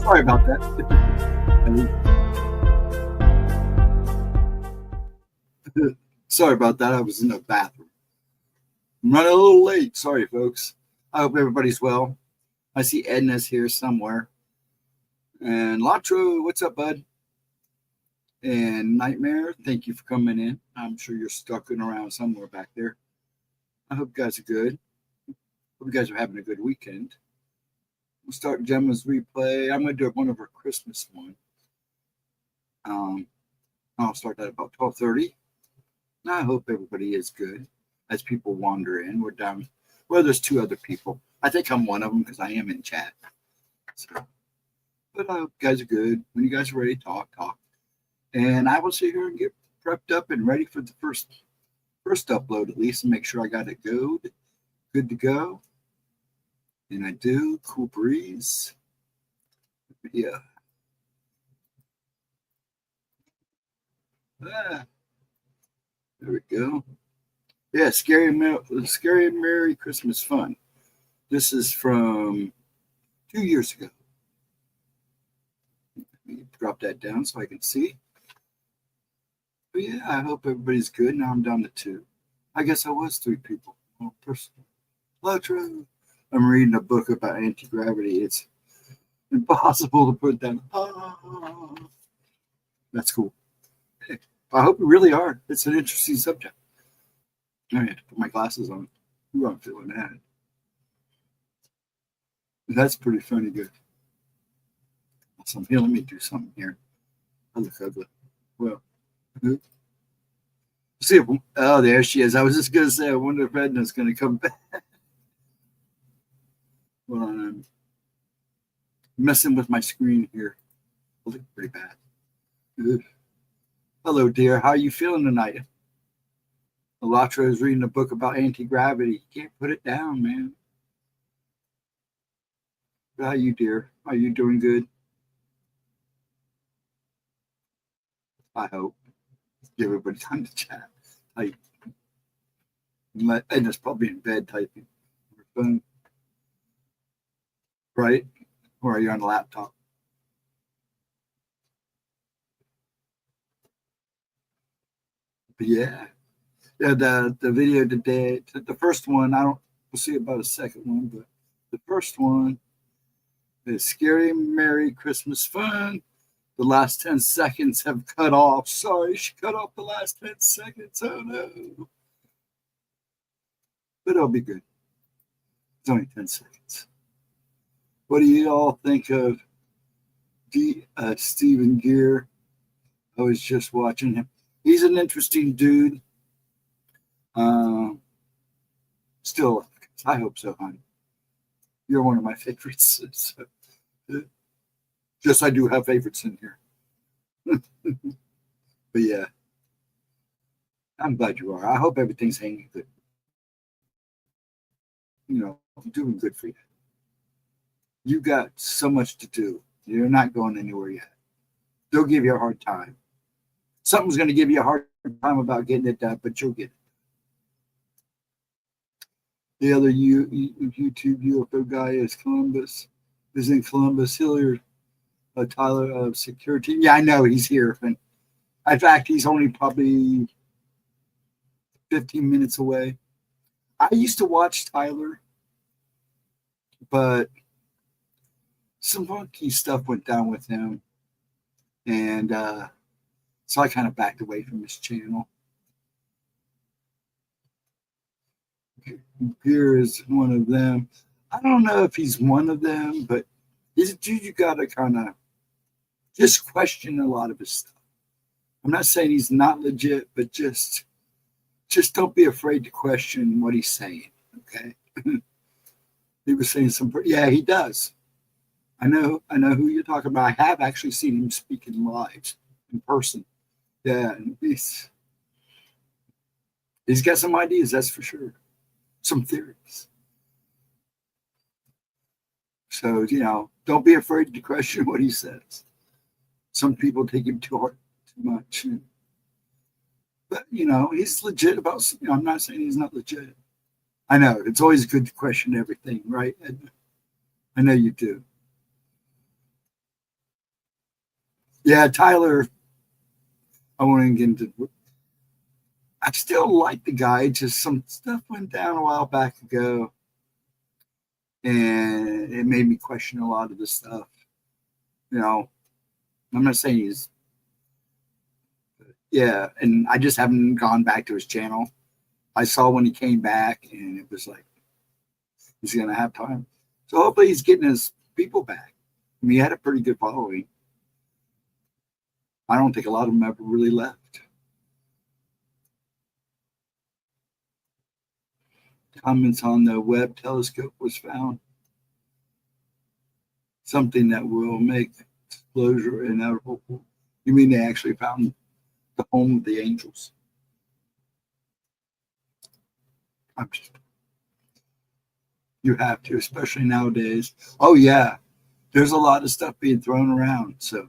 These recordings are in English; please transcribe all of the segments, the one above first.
Sorry about that. Sorry about that. I was in the bathroom. I'm running a little late. Sorry, folks. I hope everybody's well. I see Edna's here somewhere. And Latro, what's up, bud? And Nightmare, thank you for coming in. I'm sure you're stuck around somewhere back there. I hope you guys are good. Hope you guys are having a good weekend. We'll start Gemma's replay. I'm going to do one of her Christmas one. I'll start that about 12:30. I hope everybody is good as people wander in. We're down. Well, there's two other people. I think I'm one of them because I am in chat. So, but I hope you guys are good. When you guys are ready, talk. And I will sit here and get prepped up and ready for the first upload at least and make sure I got it good to go. And I do. Cool breeze. Yeah. There we go. Yeah, Scary Merry Christmas Fun. This is from 2 years ago. Let me drop that down so I can see. But yeah, I hope everybody's good. Now I'm down to 2. I guess I was 3 people. Oh, person. Latro. I'm reading a book about anti-gravity. It's impossible to put down. That's cool. I hope you really are. It's an interesting subject. I have to put my glasses on. Ooh, I'm feeling that. That's pretty funny good. Awesome. Here, let me do something here. I look ugly. Well, see if, oh, there she is. I was just going to say, I wonder if Edna's going to come back. Hold on, I'm messing with my screen here. I look pretty bad. Good. Hello, dear. How are you feeling tonight? Alatra is reading a book about anti-gravity. You can't put it down, man. How are you, dear? Are you doing good? I hope. Give everybody time to chat. Type. And it's probably in bed typing. Phone. Right? Or are you on a laptop? But yeah. Yeah, the video today, the first one, we'll see about a second one, but the first one is Scary Merry Christmas Fun. The last 10 seconds have cut off. Sorry, she cut off the last 10 seconds. Oh no. But it'll be good. It's only 10 seconds. What do you all think of Stephen Gear? I was just watching him. He's an interesting dude. Still, I hope so, honey. You're one of my favorites. So, yes, I do have favorites in here. But yeah, I'm glad you are. I hope everything's hanging good. You know, doing good for you. You got so much to do. You're not going anywhere yet. They'll give you a hard time. Something's going to give you a hard time about getting it done, but you'll get it. The other YouTube UFO guy is in Columbus. Hilliard, Tyler of Security. Yeah, I know he's here. And in fact, he's only probably 15 minutes away. I used to watch Tyler, but some funky stuff went down with him. And so I kind of backed away from his channel. Here is one of them. I don't know if he's one of them, but he's a dude you got to kind of just question a lot of his stuff. I'm not saying he's not legit, but just don't be afraid to question what he's saying, okay? He was saying yeah, he does. I know who you're talking about. I have actually seen him speak in live, in person. Yeah, and he's got some ideas, that's for sure. Some theories. So, you know, don't be afraid to question what he says. Some people take him too much. But, you know, he's legit about, you know, I'm not saying he's not legit. I know, it's always good to question everything, right? I know you do. Yeah, Tyler, I won't even get into. I still like the guy. Just some stuff went down a while back ago, and it made me question a lot of the stuff. You know, I'm not saying he's, yeah, and I just haven't gone back to his channel. I saw when he came back, and it was like he's gonna have time. So hopefully he's getting his people back. I mean, he had a pretty good following. I don't think a lot of them ever really left. Comments on the Webb telescope was found. Something that will make disclosure inevitable. You mean they actually found the home of the angels? I'm just, you have to, especially nowadays. Oh yeah, there's a lot of stuff being thrown around. So,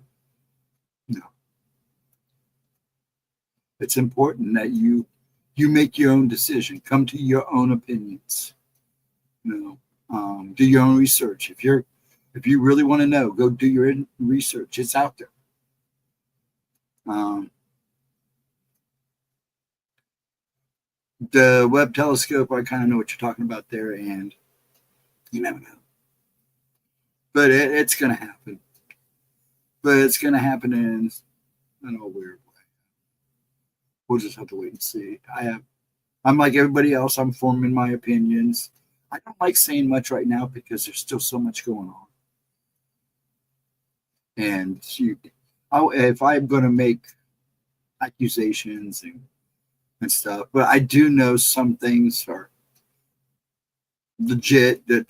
you know, it's important that you make your own decision. Come to your own opinions. You know, do your own research. If you really want to know, go do your research. It's out there. The Webb telescope, I kind of know what you're talking about there, and you never know. But it's going to happen. But it's going to happen in a weird way. We'll just have to wait and see. I'm like everybody else. I'm forming my opinions. I don't like saying much right now because there's still so much going on. And if I'm going to make accusations and stuff, but I do know some things are legit that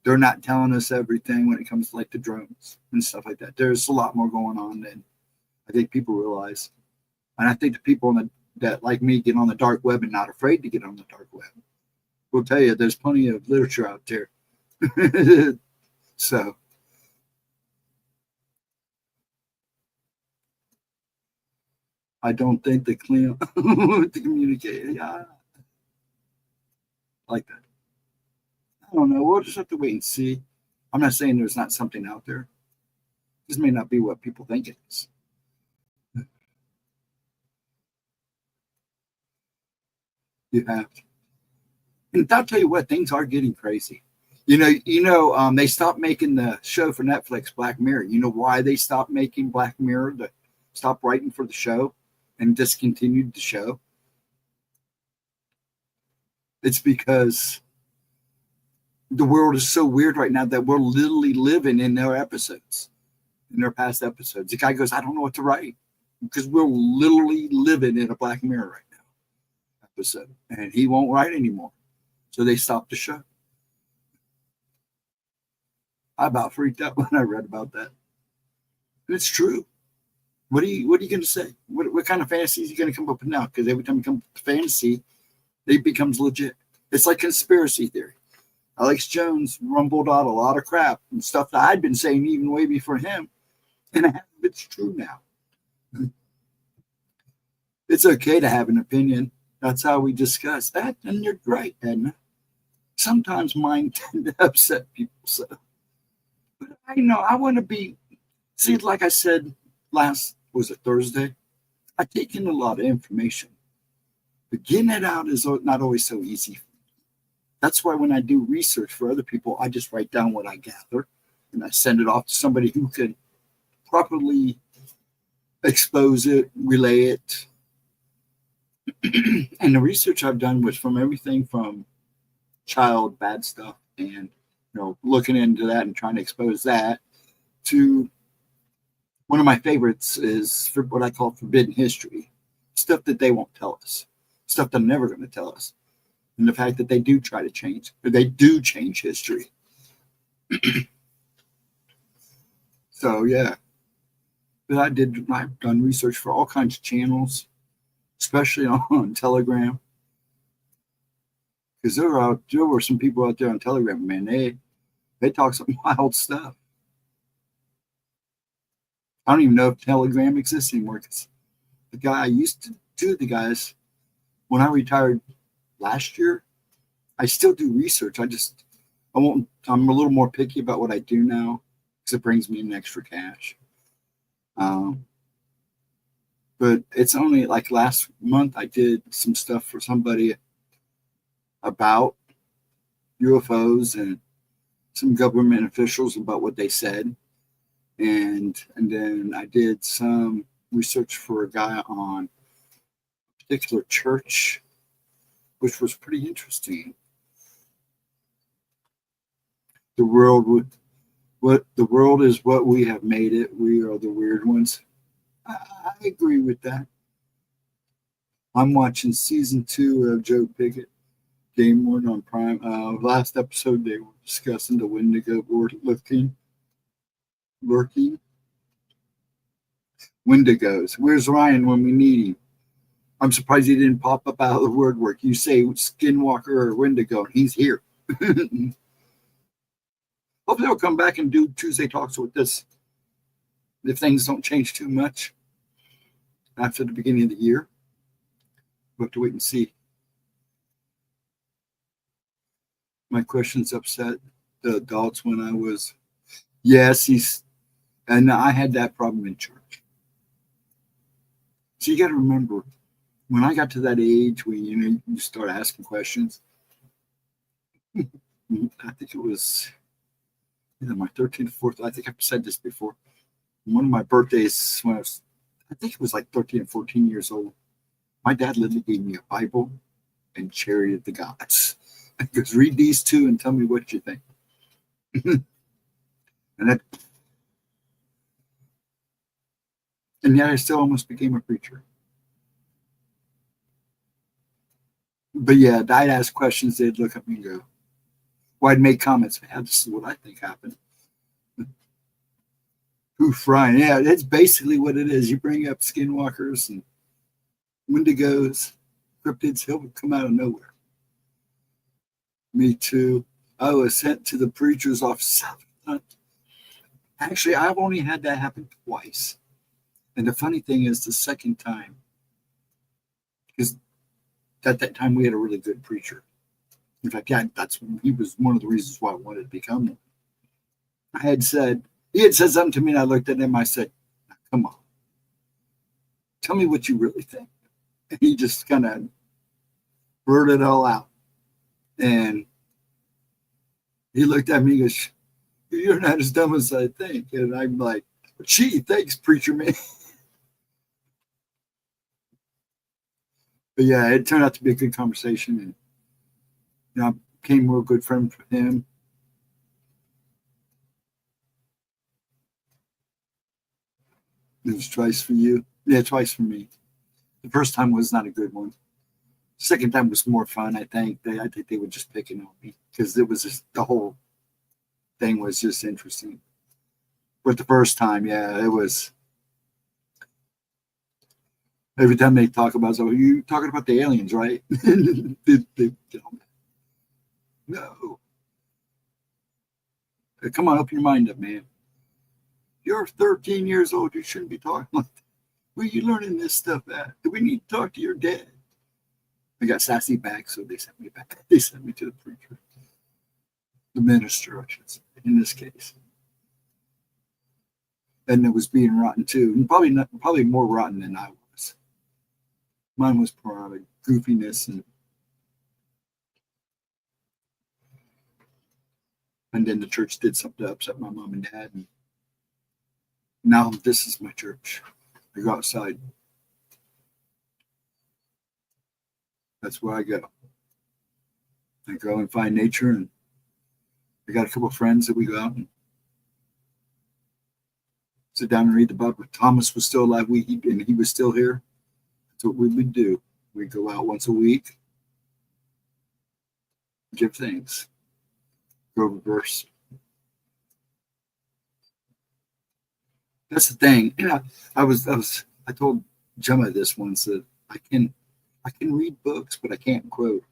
they're not telling us everything when it comes to like the drones and stuff like that. There's a lot more going on than I think people realize. And I think the people that like me get on the dark web and not afraid to get on the dark web will tell you there's plenty of literature out there. So I don't think the Klein to communicate. Yeah, like that. I don't know. We'll just have to wait and see. I'm not saying there's not something out there. This may not be what people think it is. You have to. And I'll tell you what, things are getting crazy. They stopped making the show for Netflix, Black Mirror. You know why they stopped making Black Mirror? Stopped writing for the show and discontinued the show. It's because the world is so weird right now that we're literally living in their episodes, in their past episodes. The guy goes, I don't know what to write because we're literally living in a Black Mirror right now episode, and he won't write anymore. So they stopped the show. I about freaked out when I read about that. It's true. What are you going to say? What kind of fantasies are you going to come up with now? Because every time you come up with fantasy, it becomes legit. It's like conspiracy theory. Alex Jones rumbled out a lot of crap and stuff that I'd been saying even way before him, and it's true now. It's okay to have an opinion. That's how we discuss that, and you're right, Edna. Sometimes mine tend to upset people. So, but I want to be. See, like I said was it Thursday? I take in a lot of information, but getting it out is not always so easy. That's why when I do research for other people, I just write down what I gather and I send it off to somebody who can properly expose it, relay it. And the research I've done was from everything from child bad stuff and looking into that and trying to expose that to one of my favorites is for what I call forbidden history, stuff that they won't tell us, stuff they're never going to tell us. And the fact that they do try to change, or they do change history. So yeah, but I've done research for all kinds of channels, especially on Telegram, because there were some people out there on Telegram, man. They talk some wild stuff. I don't even know if Telegram exists anymore. Because the guy I used to do the guys when I retired last year, I still do research. I'm a little more picky about what I do now because it brings me in extra cash. Um, but it's only like last month I did some stuff for somebody about UFOs and some government officials about what they said. And then I did some research for a guy on a particular church, which was pretty interesting. The world would what the world is what we have made it. We are the weird ones. I agree with that. I'm watching season 2 of Joe Pickett, Game One on Prime. Last episode they were discussing the Wendigo board lurking. Wendigos. Where's Ryan when we need him? I'm surprised he didn't pop up out of the word work. You say Skinwalker or Wendigo, and he's here. Hopefully he'll come back and do Tuesday Talks with us if things don't change too much after the beginning of the year. We'll have to wait and see. My questions upset the adults when I was, yes, and I had that problem in church. So you got to remember, when I got to that age where you start asking questions, I think it was either my 13th, 14th. I think I've said this before. One of my birthdays when I think it was like 13 or 14 years old. My dad literally gave me a Bible and Chariot of the Gods. He goes, read these two and tell me what you think. and yet I still almost became a preacher. But yeah, I'd ask questions. They'd look at me and go, well, I'd make comments. Man, this is what I think happened. Oof, Ryan. Yeah, that's basically what it is. You bring up skinwalkers and Wendigos, cryptids, he'll come out of nowhere. Me too. I was sent to the preacher's office. Actually, I've only had that happen twice. And the funny thing is, the second time, because at that time we had a really good preacher. In fact, he was one of the reasons why I wanted to become one. He had said something to me, and I looked at him. I said, "Come on, tell me what you really think." And he just kind of blurted it all out. And he looked at me and goes, "You're not as dumb as I think." And I'm like, "Gee, thanks, preacher man." But yeah, it turned out to be a good conversation, and I became a real good friend with him. It was twice for you. Yeah, twice for me. The first time was not a good one. The second time was more fun. I think they were just picking on me because it was just the whole thing was just interesting. But the first time, yeah, it was. Every time they talk about, so you talking about the aliens, right? No. Come on, open your mind up, man. You're 13 years old. You shouldn't be talking like that. Where are you learning this stuff at? Do we need to talk to your dad? I got sassy back, so they sent me back. They sent me to the preacher, the minister, I should say, in this case. And it was being rotten too, and probably more rotten than I was. Mine was probably goofiness and then the church did something to upset my mom and dad. And now this is my church. I go outside. That's where I go. I go and find nature, and I got a couple of friends that we go out and sit down and read the Bible. Thomas was still alive, and he was still here. That's what we would do. We'd go out once a week, give thanks, go over verse. That's the thing. I told Gemma this once that I can read books, but I can't quote.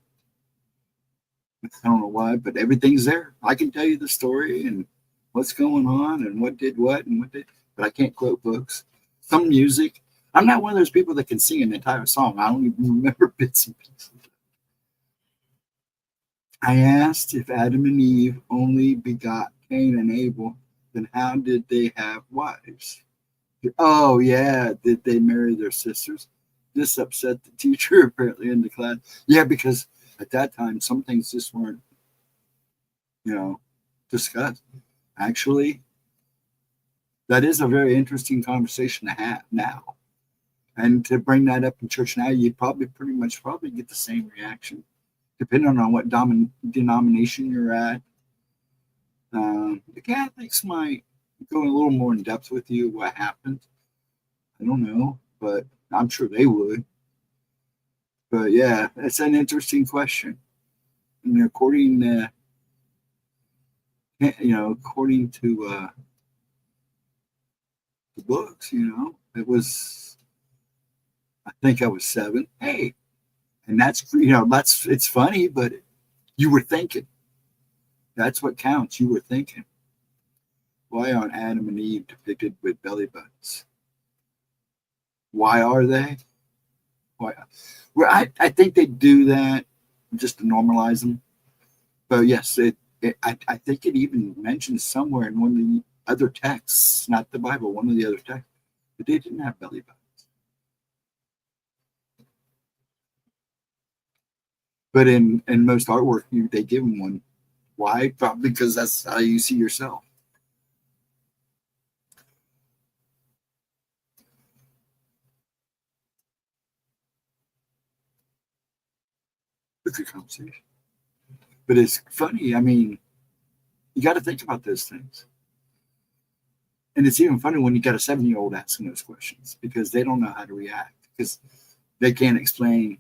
I don't know why, but everything's there. I can tell you the story and what's going on and what did what and what did, but I can't quote books. Some music. I'm not one of those people that can sing an entire song. I don't even remember bits and pieces. I asked if Adam and Eve only begot Cain and Abel, then how did they have wives? Oh yeah, did they marry their sisters? This upset the teacher apparently in the class. Yeah, because at that time some things just weren't, you know, discussed. Actually, that is a very interesting conversation to have now. And to bring that up in church now, you'd probably pretty much probably get the same reaction, depending on what denomination you're at. The Catholics might go a little more in depth with you what happened. I don't know, but I'm sure they would. But yeah, it's an interesting question. And according, according to the books, it was. I think I was 7. Hey, and that's it's funny, but you were thinking. That's what counts. You were thinking. Why aren't Adam and Eve depicted with belly buttons? Why are they? Why? Well, I think they do that just to normalize them. But yes, I think it even mentions somewhere in one of the other texts, not the Bible, one of the other texts, that they didn't have belly buttons. But in most artwork, they give them one. Why? Probably because that's how you see yourself. It's a conversation. But it's funny. I mean, you got to think about those things. And it's even funny when you got a 7-year-old asking those questions because they don't know how to react because they can't explain.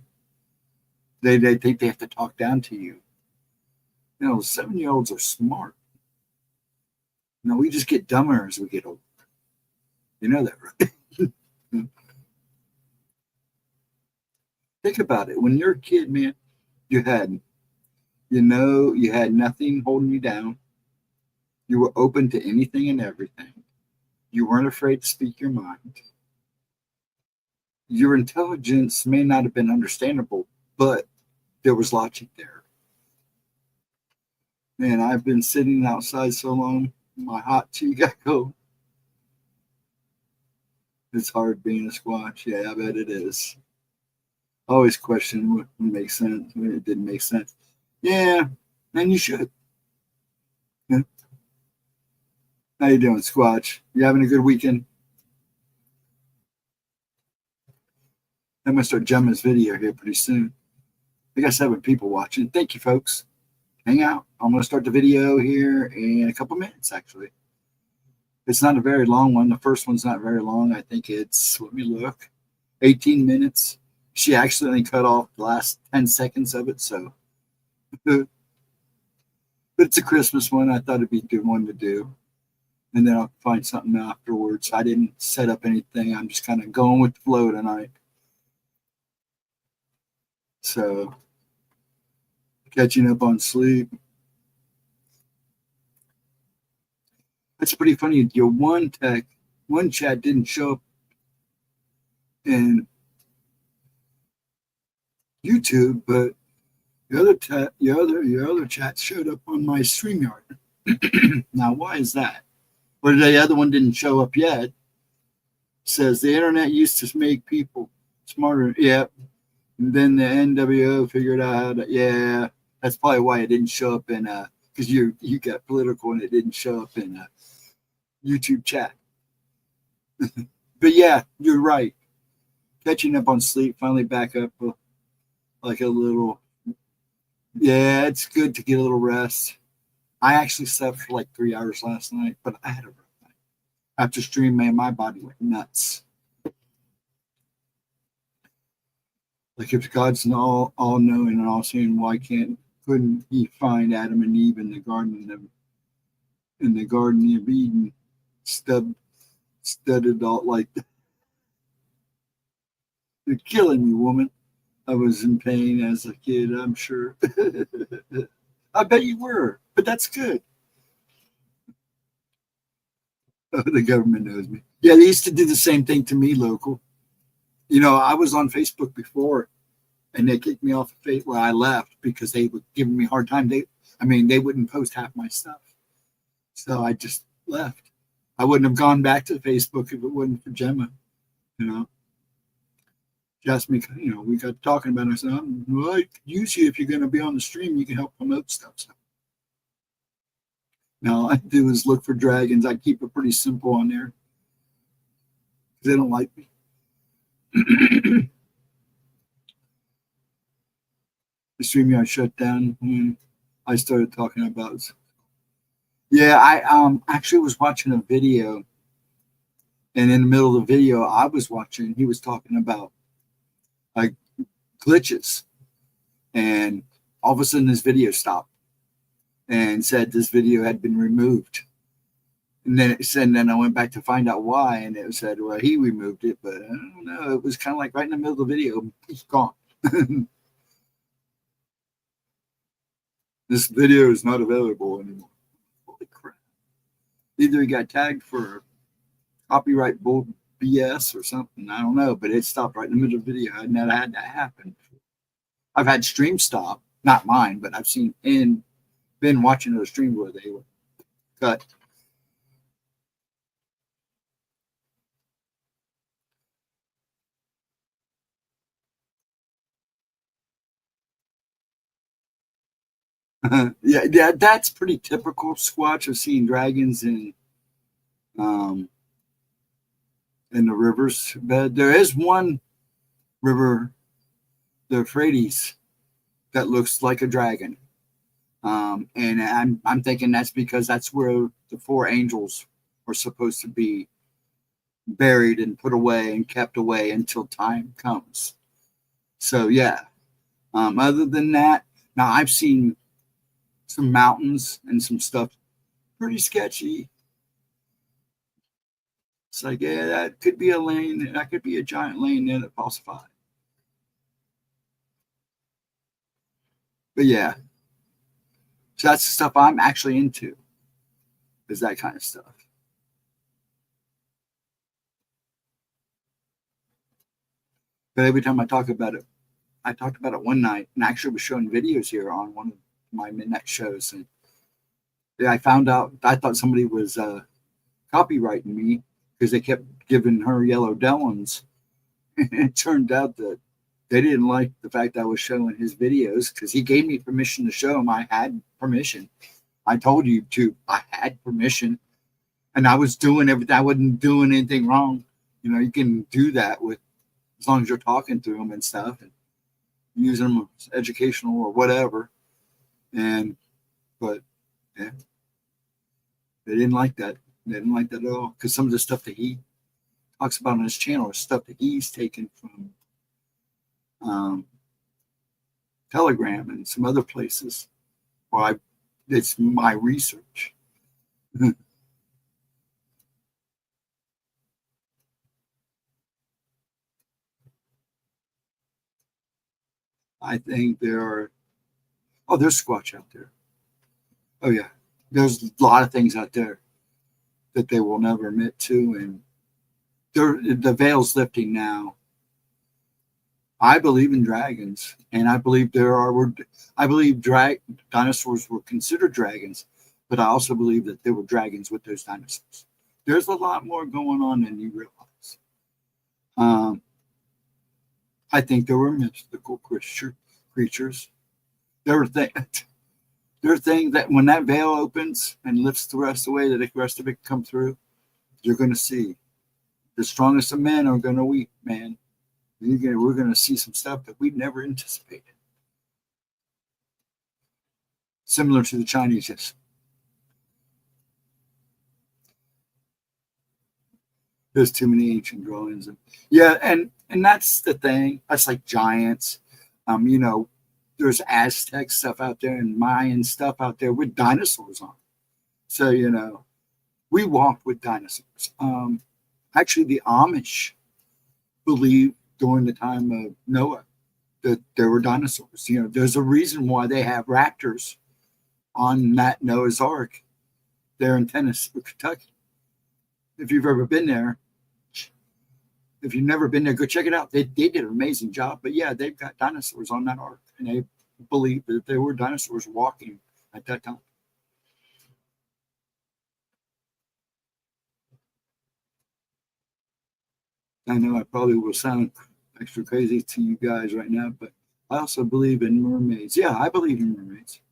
They think they have to talk down to you. 7-year-olds are smart. We just get dumber as we get older. You know that, right? Think about it. When you're a kid, man, you had nothing holding you down. You were open to anything and everything. You weren't afraid to speak your mind. Your intelligence may not have been understandable, but there was logic there. Man, I've been sitting outside so long, my hot tea got cold. It's hard being a squatch. Yeah, I bet it is. I always question what makes sense when it didn't make sense. Yeah, and you should. Yeah. How you doing, Squatch? You having a good weekend? I'm gonna start Gemma's video here pretty soon. I got 7 people watching. Thank you, folks. Hang out. I'm gonna start the video here in a couple minutes. Actually, it's not a very long one. The first one's not very long. I think it's, let me look, 18 minutes. She accidentally cut off the last 10 seconds of it, so. But it's a Christmas one. I thought it'd be a good one to do. And then I'll find something afterwards. I didn't set up anything. I'm just kind of going with the flow tonight. So, catching up on sleep. It's pretty funny. Your one chat didn't show up in YouTube, but your other chat showed up on my StreamYard. Now, why is that? Or the other one didn't show up yet. Says the internet used to make people smarter. Yep. And then the NWO figured out how to. Yeah, that's probably why it didn't show up in because you got political and it didn't show up in YouTube chat. But yeah, you're right. Catching up on sleep, finally back up like a little. Yeah, it's good to get a little rest. I actually slept for like 3 hours last night, but I had a rough night. After stream, man, my body went nuts. Like if God's all knowing and all seeing, why couldn't he find Adam and Eve in the Garden of Eden, studded all like that? You're killing me, woman. I was in pain as a kid, I'm sure. I bet you were, but that's good. Oh, the government knows me. Yeah, they used to do the same thing to me, local. I was on Facebook before, and they kicked me off of Facebook. Well, I left because they were giving me a hard time. They wouldn't post half my stuff, so I just left. I wouldn't have gone back to Facebook if it wasn't for Gemma. You know, she asked me, you know, we got talking about it. I said, well, I could use you if you're going to be on the stream. You can help promote stuff. So now all I do is look for dragons. I keep it pretty simple on there because they don't like me. The stream I shut down when I started talking about. Yeah, I actually was watching a video, and in the middle of the video I was watching, he was talking about like glitches, and all of a sudden this video stopped and said this video had been removed. And then it said, and then I went back to find out why, and it said, well, he removed it, but I don't know. It was kind of like right in the middle of the video, it's gone. This video is not available anymore. Holy crap. Either he got tagged for copyright bull BS or something. I don't know, but it stopped right in the middle of the video. I'd never had that happen. I've had streams stop, not mine, but I've seen and been watching those streams where they were cut. Yeah, that's pretty typical Squatch of seeing dragons in the rivers bed. There is one river, the Euphrates, that looks like a dragon, and I'm thinking that's because that's where the 4 angels are supposed to be buried and put away and kept away until time comes. So yeah. Other than that, now I've seen some mountains and some stuff pretty sketchy. It's like, yeah, that could be a lane. That could be a giant lane there that falsified. But yeah, so that's the stuff I'm actually into, is that kind of stuff. But every time I talk about it, I talked about it one night and actually was showing videos here on one of my midnight shows. And I found out, I thought somebody was copyrighting me because they kept giving her yellow Dellons. And it turned out that they didn't like the fact I was showing his videos because he gave me permission to show him. I had permission. I told YouTube I had permission, and I was doing everything. I wasn't doing anything wrong. You know, you can do that with as long as you're talking to them and stuff and using them as educational or whatever. But yeah, they didn't like that. They didn't like that at all because some of the stuff that he talks about on his channel is stuff that he's taken from Telegram and some other places. Well, it's my research. I think there's Squatch out there. Oh yeah, there's a lot of things out there that they will never admit to, and the veil's lifting now. I believe in dragons, and I believe dinosaurs were considered dragons, but I also believe that there were dragons with those dinosaurs. There's a lot more going on than you realize. I think there were mystical creatures. There are things that when that veil opens and lifts the rest away, that the rest of it come through, you're going to see the strongest of men are going to weep, man. We're going to see some stuff that we've never anticipated. Similar to the Chinese, yes. There's too many ancient drawings. Yeah, and that's the thing. That's like giants. You know, there's Aztec stuff out there and Mayan stuff out there with dinosaurs on. So, you know, we walked with dinosaurs. Actually, the Amish believe during the time of Noah that there were dinosaurs. You know, there's a reason why they have raptors on that Noah's Ark there in Tennessee, Kentucky. If you've ever been there, if you've never been there, go check it out. They did an amazing job. But yeah, they've got dinosaurs on that ark, and they believe that there were dinosaurs walking at that time. I know I probably will sound extra crazy to you guys right now, but I also believe in mermaids. Yeah, I believe in mermaids.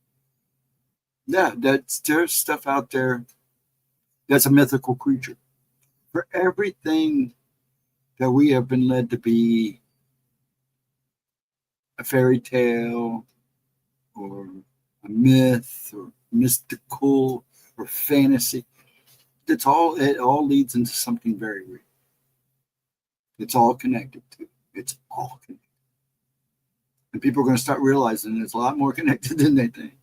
Yeah, there's stuff out there that's a mythical creature. For everything that we have been led to be a fairy tale or a myth or mystical or fantasy, it all leads into something very real. It's all connected to. It's all connected. And people are going to start realizing it's a lot more connected than they think.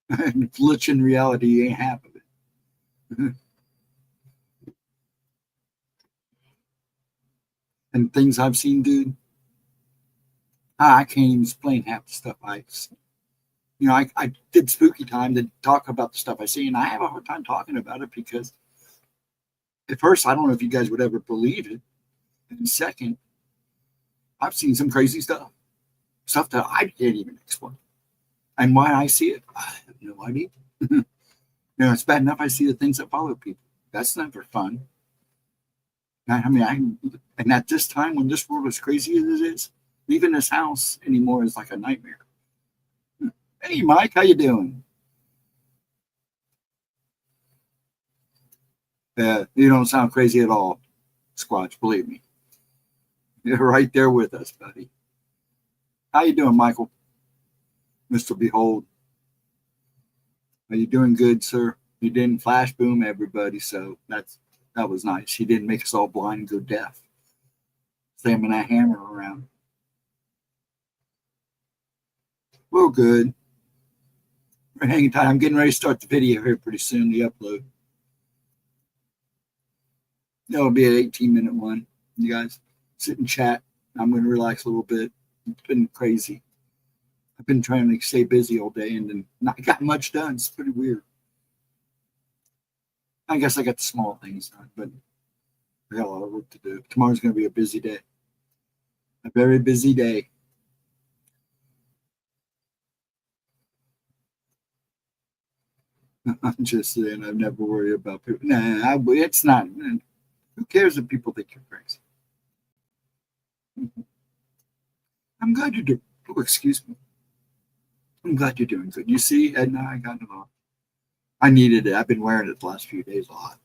And glitch in reality ain't half of it. And things I've seen, dude, I can't even explain half the stuff I've seen. You know, I did spooky time to talk about the stuff I see, and I have a hard time talking about it because at first, I don't know if you guys would ever believe it. And second, I've seen some crazy stuff that I can't even explain. And why I see it, I have no idea. You know, it's bad enough I see the things that follow people. That's never fun. And at this time, when this world is crazy as it is, leaving this house anymore is like a nightmare. Hey, Mike, how you doing? You don't sound crazy at all, Squatch. Believe me, you're right there with us, buddy. How you doing, Michael? Mr. Behold, are you doing good, sir? You didn't flash boom everybody, so that was nice. He didn't make us all blind and go deaf, slamming that hammer around. We're good. We're hanging tight. I'm getting ready to start the video here pretty soon. The upload. It'll be an 18-minute one. You guys sit and chat. I'm going to relax a little bit. It's been crazy. I've been trying to stay busy all day and then not got much done. It's pretty weird. I guess I got the small things done, but I got a lot of work to do. Tomorrow's going to be a busy day. A very busy day. I'm just saying, I've never worried about people. Nah, it's not. Who cares if people think you're crazy? I'm glad you're doing. Oh, excuse me. I'm glad you're doing good. You see, Edna, I got it off. I needed it. I've been wearing it the last few days a lot.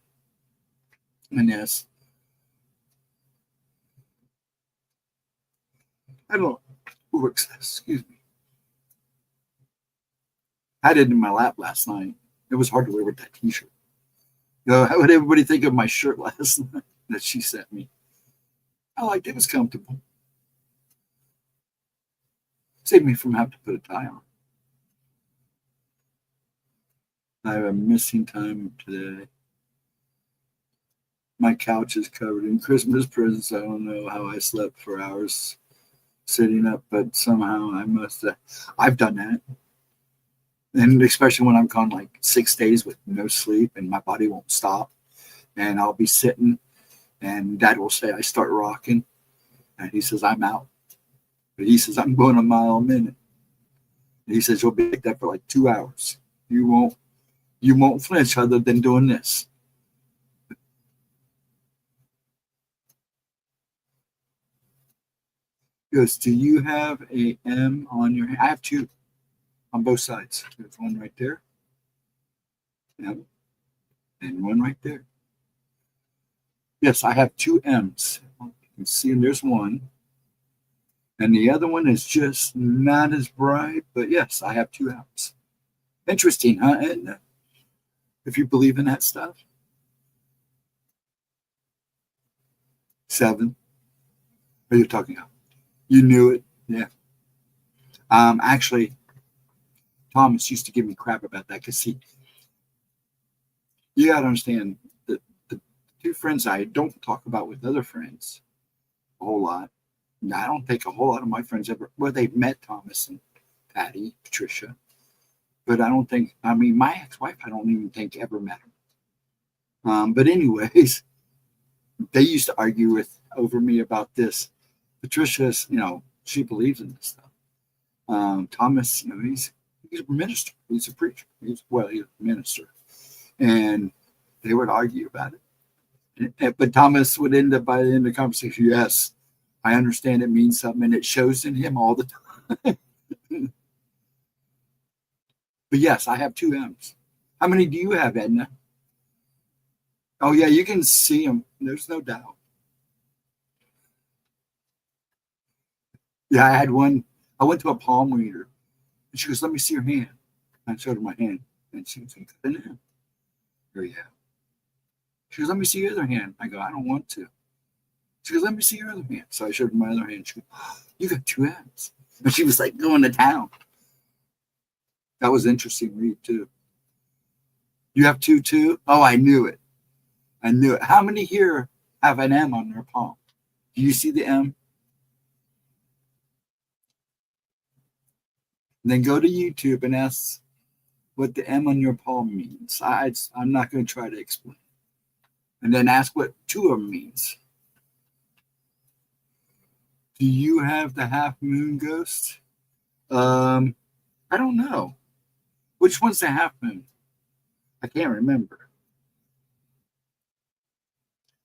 And yes, I don't. Oh, excuse me. I had it in my lap last night. It was hard to wear with that T-shirt. You know, how would everybody think of my shirt last night that she sent me? I liked it. It was comfortable. Saved me from having to put a tie on. I have a missing time today. My couch is covered in Christmas presents. I don't know how I slept for hours sitting up, but somehow I must have. I've done that. And especially when I'm gone like 6 days with no sleep and my body won't stop. And I'll be sitting and Dad will say, I start rocking. And he says, I'm out. But he says, I'm going a mile a minute. And he says, you'll be like that for like 2 hours. You won't flinch other than doing this. Goes, do you have a M on your hand? I have two on both sides. There's one right there. M. And one right there. Yes, I have two M's. You can see there's one. And the other one is just not as bright, but yes, I have two M's. Interesting, huh? And if you believe in that stuff. 7. What are you talking about? You knew it, yeah. Actually, Thomas used to give me crap about that because you got to understand that the two friends I don't talk about with other friends a whole lot. I don't think a whole lot of my friends ever. Well, they've met Thomas and Patty, Patricia, but I don't think. I mean, my ex-wife, I don't even think ever met her. But anyways, they used to argue over me about this. Patricia's, she believes in this stuff. Thomas, he's a minister. He's a preacher. He's a minister. And they would argue about it. But Thomas would end up by the end of the conversation, yes, I understand it means something, and it shows in him all the time. But yes, I have two M's. How many do you have, Edna? Oh, yeah, you can see them. There's no doubt. Yeah, I had one. I went to a palm reader, and she goes, let me see your hand. I showed her my hand, and she was like, here you have. She goes, let me see your other hand. I go, I don't want to. She goes, let me see your other hand. So I showed her my other hand. She goes, oh, you got two M's. And she was like going to town. That was interesting read, too. You have two, too? Oh, I knew it. I knew it. How many here have an M on their palm? Do you see the M? And then go to YouTube and ask what the M on your palm means. I'm not going to try to explain. And then ask what two of them means. Do you have the half moon ghost? I don't know. Which one's the half moon? I can't remember.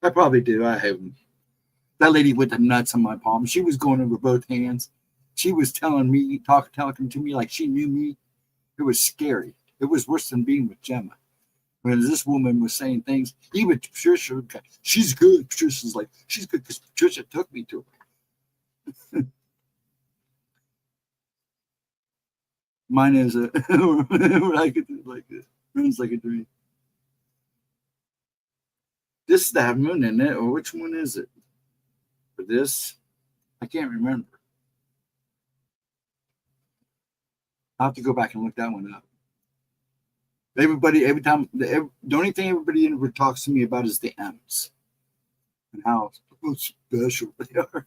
I probably do. I haven't. That lady with the nuts on my palm, she was going over both hands. She was telling me, talking to me like she knew me. It was scary. It was worse than being with Gemma. When this woman was saying things, even Patricia, she's good. Patricia's like, she's good because Patricia took me to her. Mine is a like it. Runs like a dream. This is the half moon, isn't it? Or which one is it? For this, I can't remember. I'll have to go back and look that one up. Everybody, every time, the only thing everybody ever talks to me about is the M's and how special they are.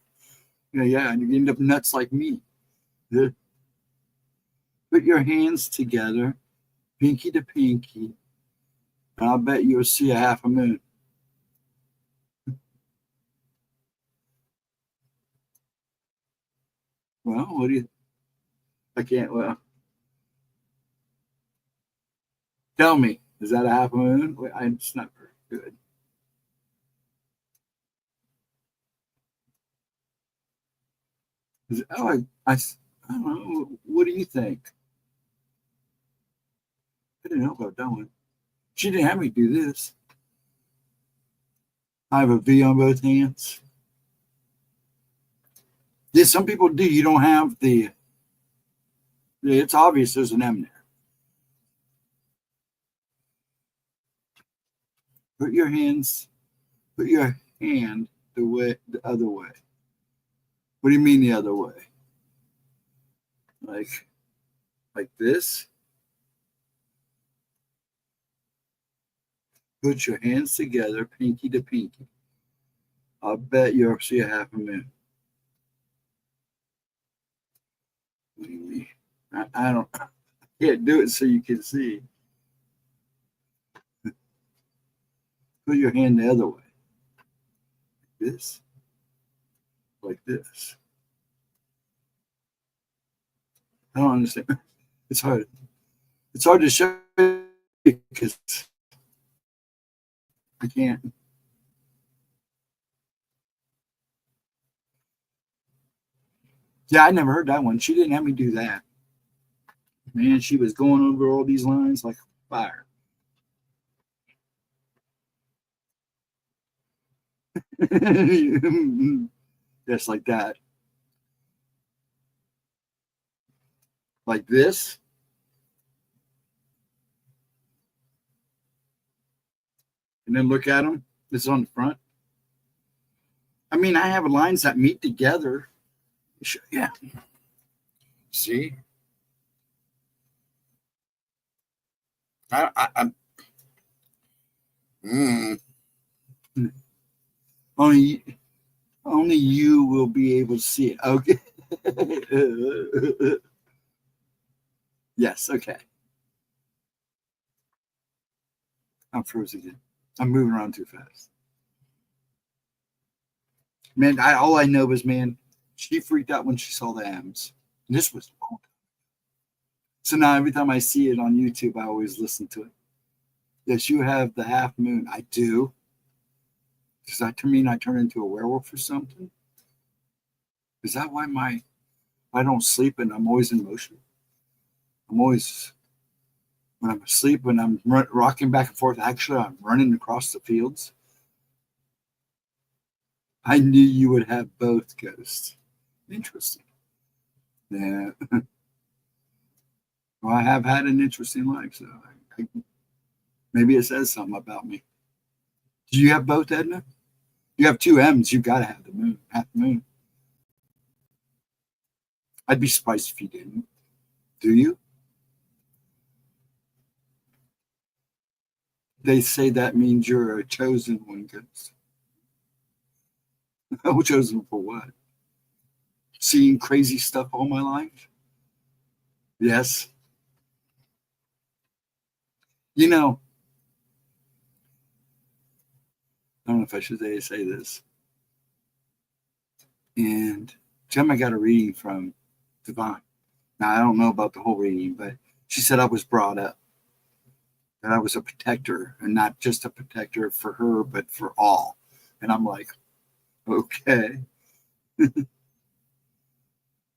Yeah, and you end up nuts like me. Yeah. Put your hands together, pinky to pinky, and I'll bet you'll see a half a moon. Well, what do you? I can't. Well, tell me, is that a half a moon? It's not very good. I don't know. What do you think? I didn't know about that one. She didn't have me do this. I have a V on both hands. Yeah, some people do. You don't have the. It's obvious there's an M there. Put your hand the other way. What do you mean the other way? Like this? Put your hands together, pinky to pinky. I'll bet you'll see a half a moon. I can't do it so you can see. Put your hand the other way. Like this. I don't understand. It's hard. It's hard to show because I can't. Yeah, I never heard that one. She didn't have me do that. Man, she was going over all these lines like fire. Just like that. Like this. And then look at them. This is on the front. I mean, I have lines that meet together. Yeah. See? Only you will be able to see it. Okay. Yes, okay. I'm frozen again. I'm moving around too fast. Man, all I know is, man, she freaked out when she saw the M's. And this was long. So now every time I see it on YouTube, I always listen to it. Yes, you have the half moon. I do. Does that mean I turn into a werewolf or something? Is that why I don't sleep and I'm always in motion? I'm always, when I'm asleep, when I'm rocking back and forth, actually I'm running across the fields. I knew you would have both, Ghost. Interesting. Yeah. Well, I have had an interesting life, so maybe it says something about me. Do you have both, Edna? You have two M's. You got to have the moon, half the moon. I'd be surprised if you didn't. Do you? They say that means you're a chosen one, Ghost. Oh, chosen for what? Seeing crazy stuff all my life? Yes. You know, I don't know if I should say this. And Gemma got a reading from Divine. Now, I don't know about the whole reading, but she said I was brought up, that I was a protector, and not just a protector for her, but for all. And I'm like, okay.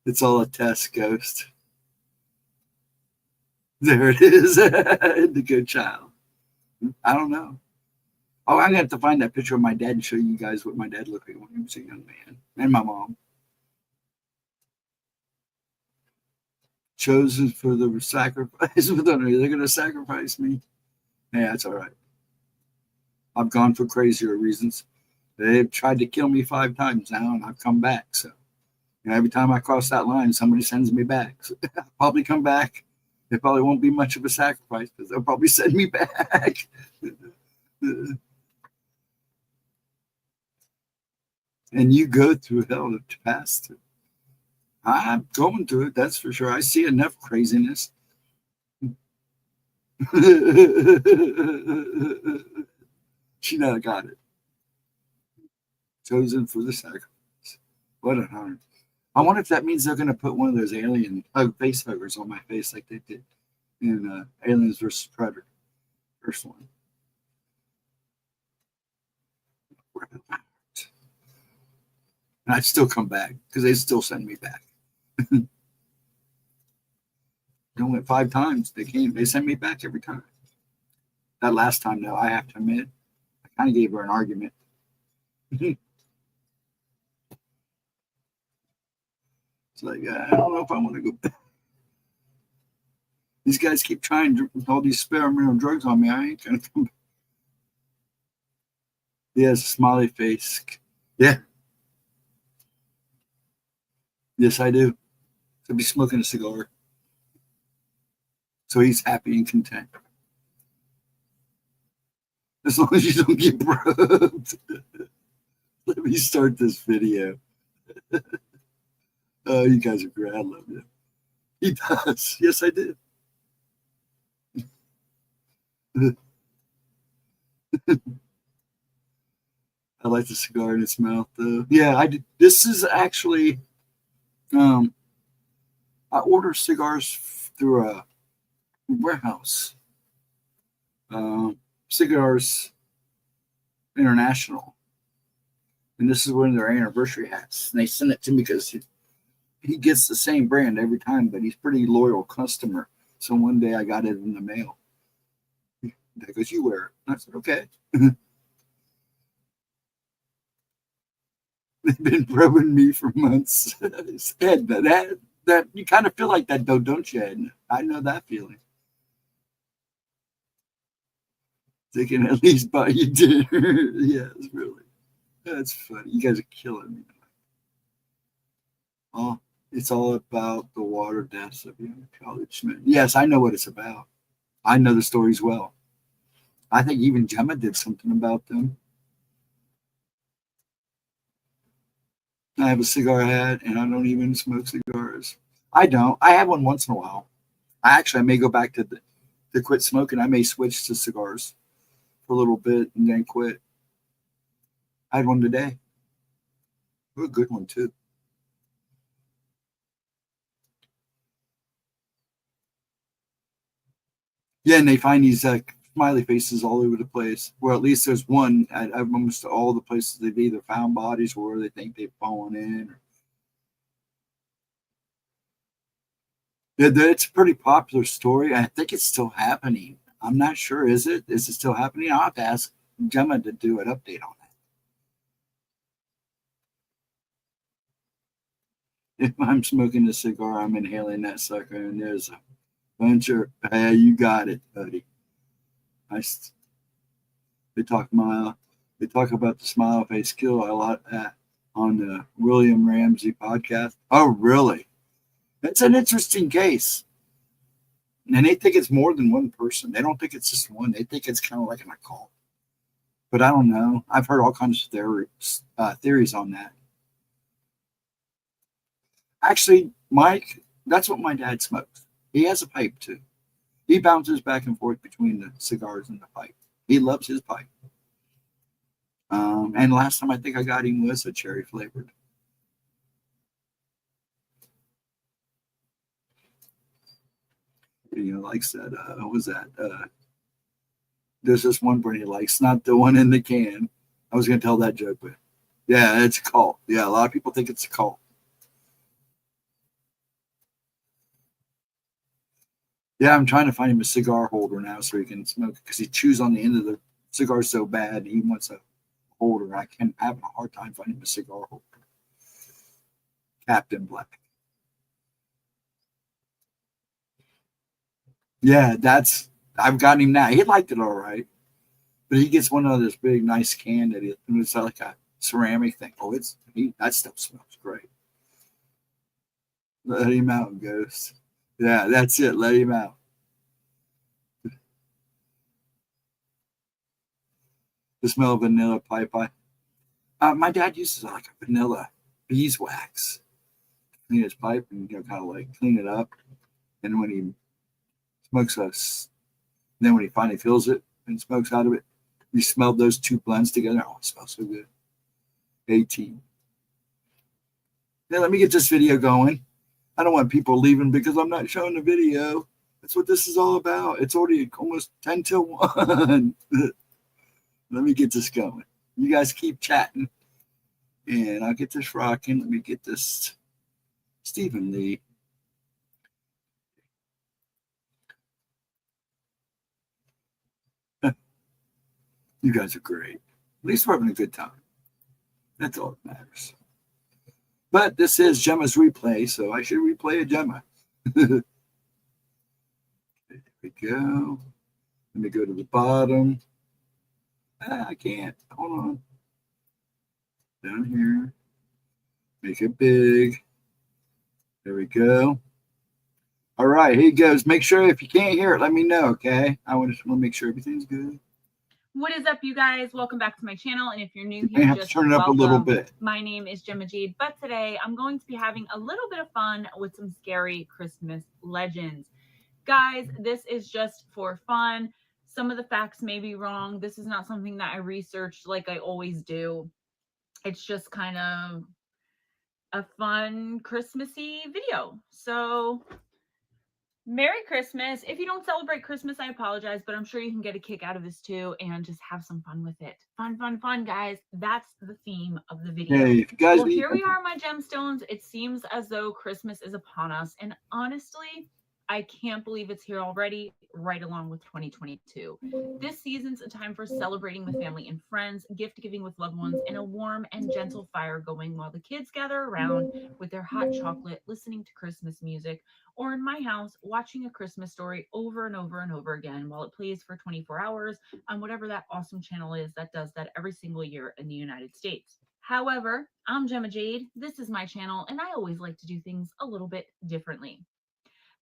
It's all a test, Ghost. There it is. The good child. I don't know. Oh, I'm going to have to find that picture of my dad and show you guys what my dad looked like when he was a young man. And my mom. Chosen for the sacrifice. They're going to sacrifice me. Yeah, that's all right. I've gone for crazier reasons. They've tried to kill me 5 times now, and I've come back. So every time I cross that line, somebody sends me back. So I'll probably come back. It probably won't be much of a sacrifice, because they'll probably send me back. And you go through hell to pass through. I'm going through it, that's for sure. I see enough craziness. She never got it. Chosen for the sacrifice. What an honor. I wonder if that means they're going to put one of those alien face huggers on my face like they did in Aliens vs. Predator. First one. And I'd still come back because they still send me back. They went 5 times. They sent me back every time. That last time, though, I have to admit, I kind of gave her an argument. It's like, I don't know if I want to go back. These guys keep trying all these experimental drugs on me. I ain't going to come back. Yes, smiley face. Yeah. Yes, I do. I'll be smoking a cigar. So he's happy and content. As long as you don't get probed. Let me start this video. Oh, you guys are great. I love you. He does. Yes, I do. I like the cigar in its mouth, though. Yeah, I did. This is actually, I order cigars through a warehouse. Cigars International. And this is one of their anniversary hats. And they send it to me because he gets the same brand every time, but he's a pretty loyal customer. So one day I got it in the mail. That goes, you wear it. And I said, okay. They've been probing me for months. Ed, that you kind of feel like that though, don't you, Ed? I know that feeling. They can at least buy you dinner. Yes, really. That's funny. You guys are killing me. Oh, it's all about the water deaths of young college men. Yes, I know what it's about. I know the stories well. I think even Gemma did something about them. I have a cigar hat, and I don't even smoke cigars. I don't. I have one once in a while. I may go back to quit smoking. I may switch to cigars for a little bit and then quit. I had one today. A good one, too. Yeah, and they find these smiley faces all over the place. Well, at least there's one at almost all the places they've either found bodies or they think they've fallen in. It's a pretty popular story. I think it's still happening. I'm not sure. Is it? Is it still happening? I'll have to ask Gemma to do an update on that. If I'm smoking a cigar, I'm inhaling that sucker, and there's a bunch of, hey, you got it, buddy. They talk about the smile face kill a lot on the William Ramsey podcast. Oh, really? That's an interesting case. And they think it's more than one person. They don't think it's just one. They think it's kind of like an occult. But I don't know. I've heard all kinds of theories on that. Actually, Mike, that's what my dad smokes. He has a pipe too. He bounces back and forth between the cigars and the pipe. He loves his pipe. And last time I think I got him was a cherry flavored. He likes that. What was that? There's this one brand he likes, not the one in the can. I was going to tell that joke, but yeah, it's a cult. Yeah, a lot of people think it's a cult. Yeah, I'm trying to find him a cigar holder now so he can smoke because he chews on the end of the cigar so bad. He wants a holder. I can have a hard time finding a cigar holder. Captain Black. Yeah, I've got him now. He liked it all right, but he gets one of this big, nice can that it's like a ceramic thing. Oh, that stuff smells great. Let him out, Ghost. Yeah, that's it. Let him out. The smell of vanilla pipe. My dad uses like a vanilla beeswax to clean his pipe and kind of like clean it up. And when he smokes us, then when he finally fills it and smokes out of it, you smell those two blends together. Oh, it smells so good. 18. Yeah, let me get this video going. I don't want people leaving because I'm not showing the video. That's what this is all about. It's already almost 10 till 1. Let me get this going. You guys keep chatting. And I'll get this rocking. Let me get this Stephen Lee. You guys are great. At least we're having a good time. That's all that matters. But this is Gemma's replay, so I should replay a Gemma. There we go. Let me go to the bottom. I can't. Hold on. Down here. Make it big. There we go. All right, here he goes. Make sure if you can't hear it, let me know, okay? I just want to make sure everything's good. What is up, you guys? Welcome back to my channel. And if you're new here, have to turn it up a little bit. My name is GemmaJade, but today I'm going to be having a little bit of fun with some scary Christmas legends. Guys, this is just for fun. Some of the facts may be wrong. This is not something that I researched like I always do. It's just kind of a fun Christmassy video. So Merry Christmas. If you don't celebrate Christmas, I apologize, but I'm sure you can get a kick out of this too and just have some fun with it. Fun, fun, fun, guys. That's the theme of the video. Hey, if you guys here we are, my gemstones. It seems as though Christmas is upon us. And honestly, I can't believe it's here already, right along with 2022. This season's a time for celebrating with family and friends, gift giving with loved ones, and a warm and gentle fire going while the kids gather around with their hot chocolate, listening to Christmas music, or in my house, watching a Christmas story over and over and over again while it plays for 24 hours on whatever that awesome channel is that does that every single year in the United States. However, I'm Gemma Jade, this is my channel, and I always like to do things a little bit differently.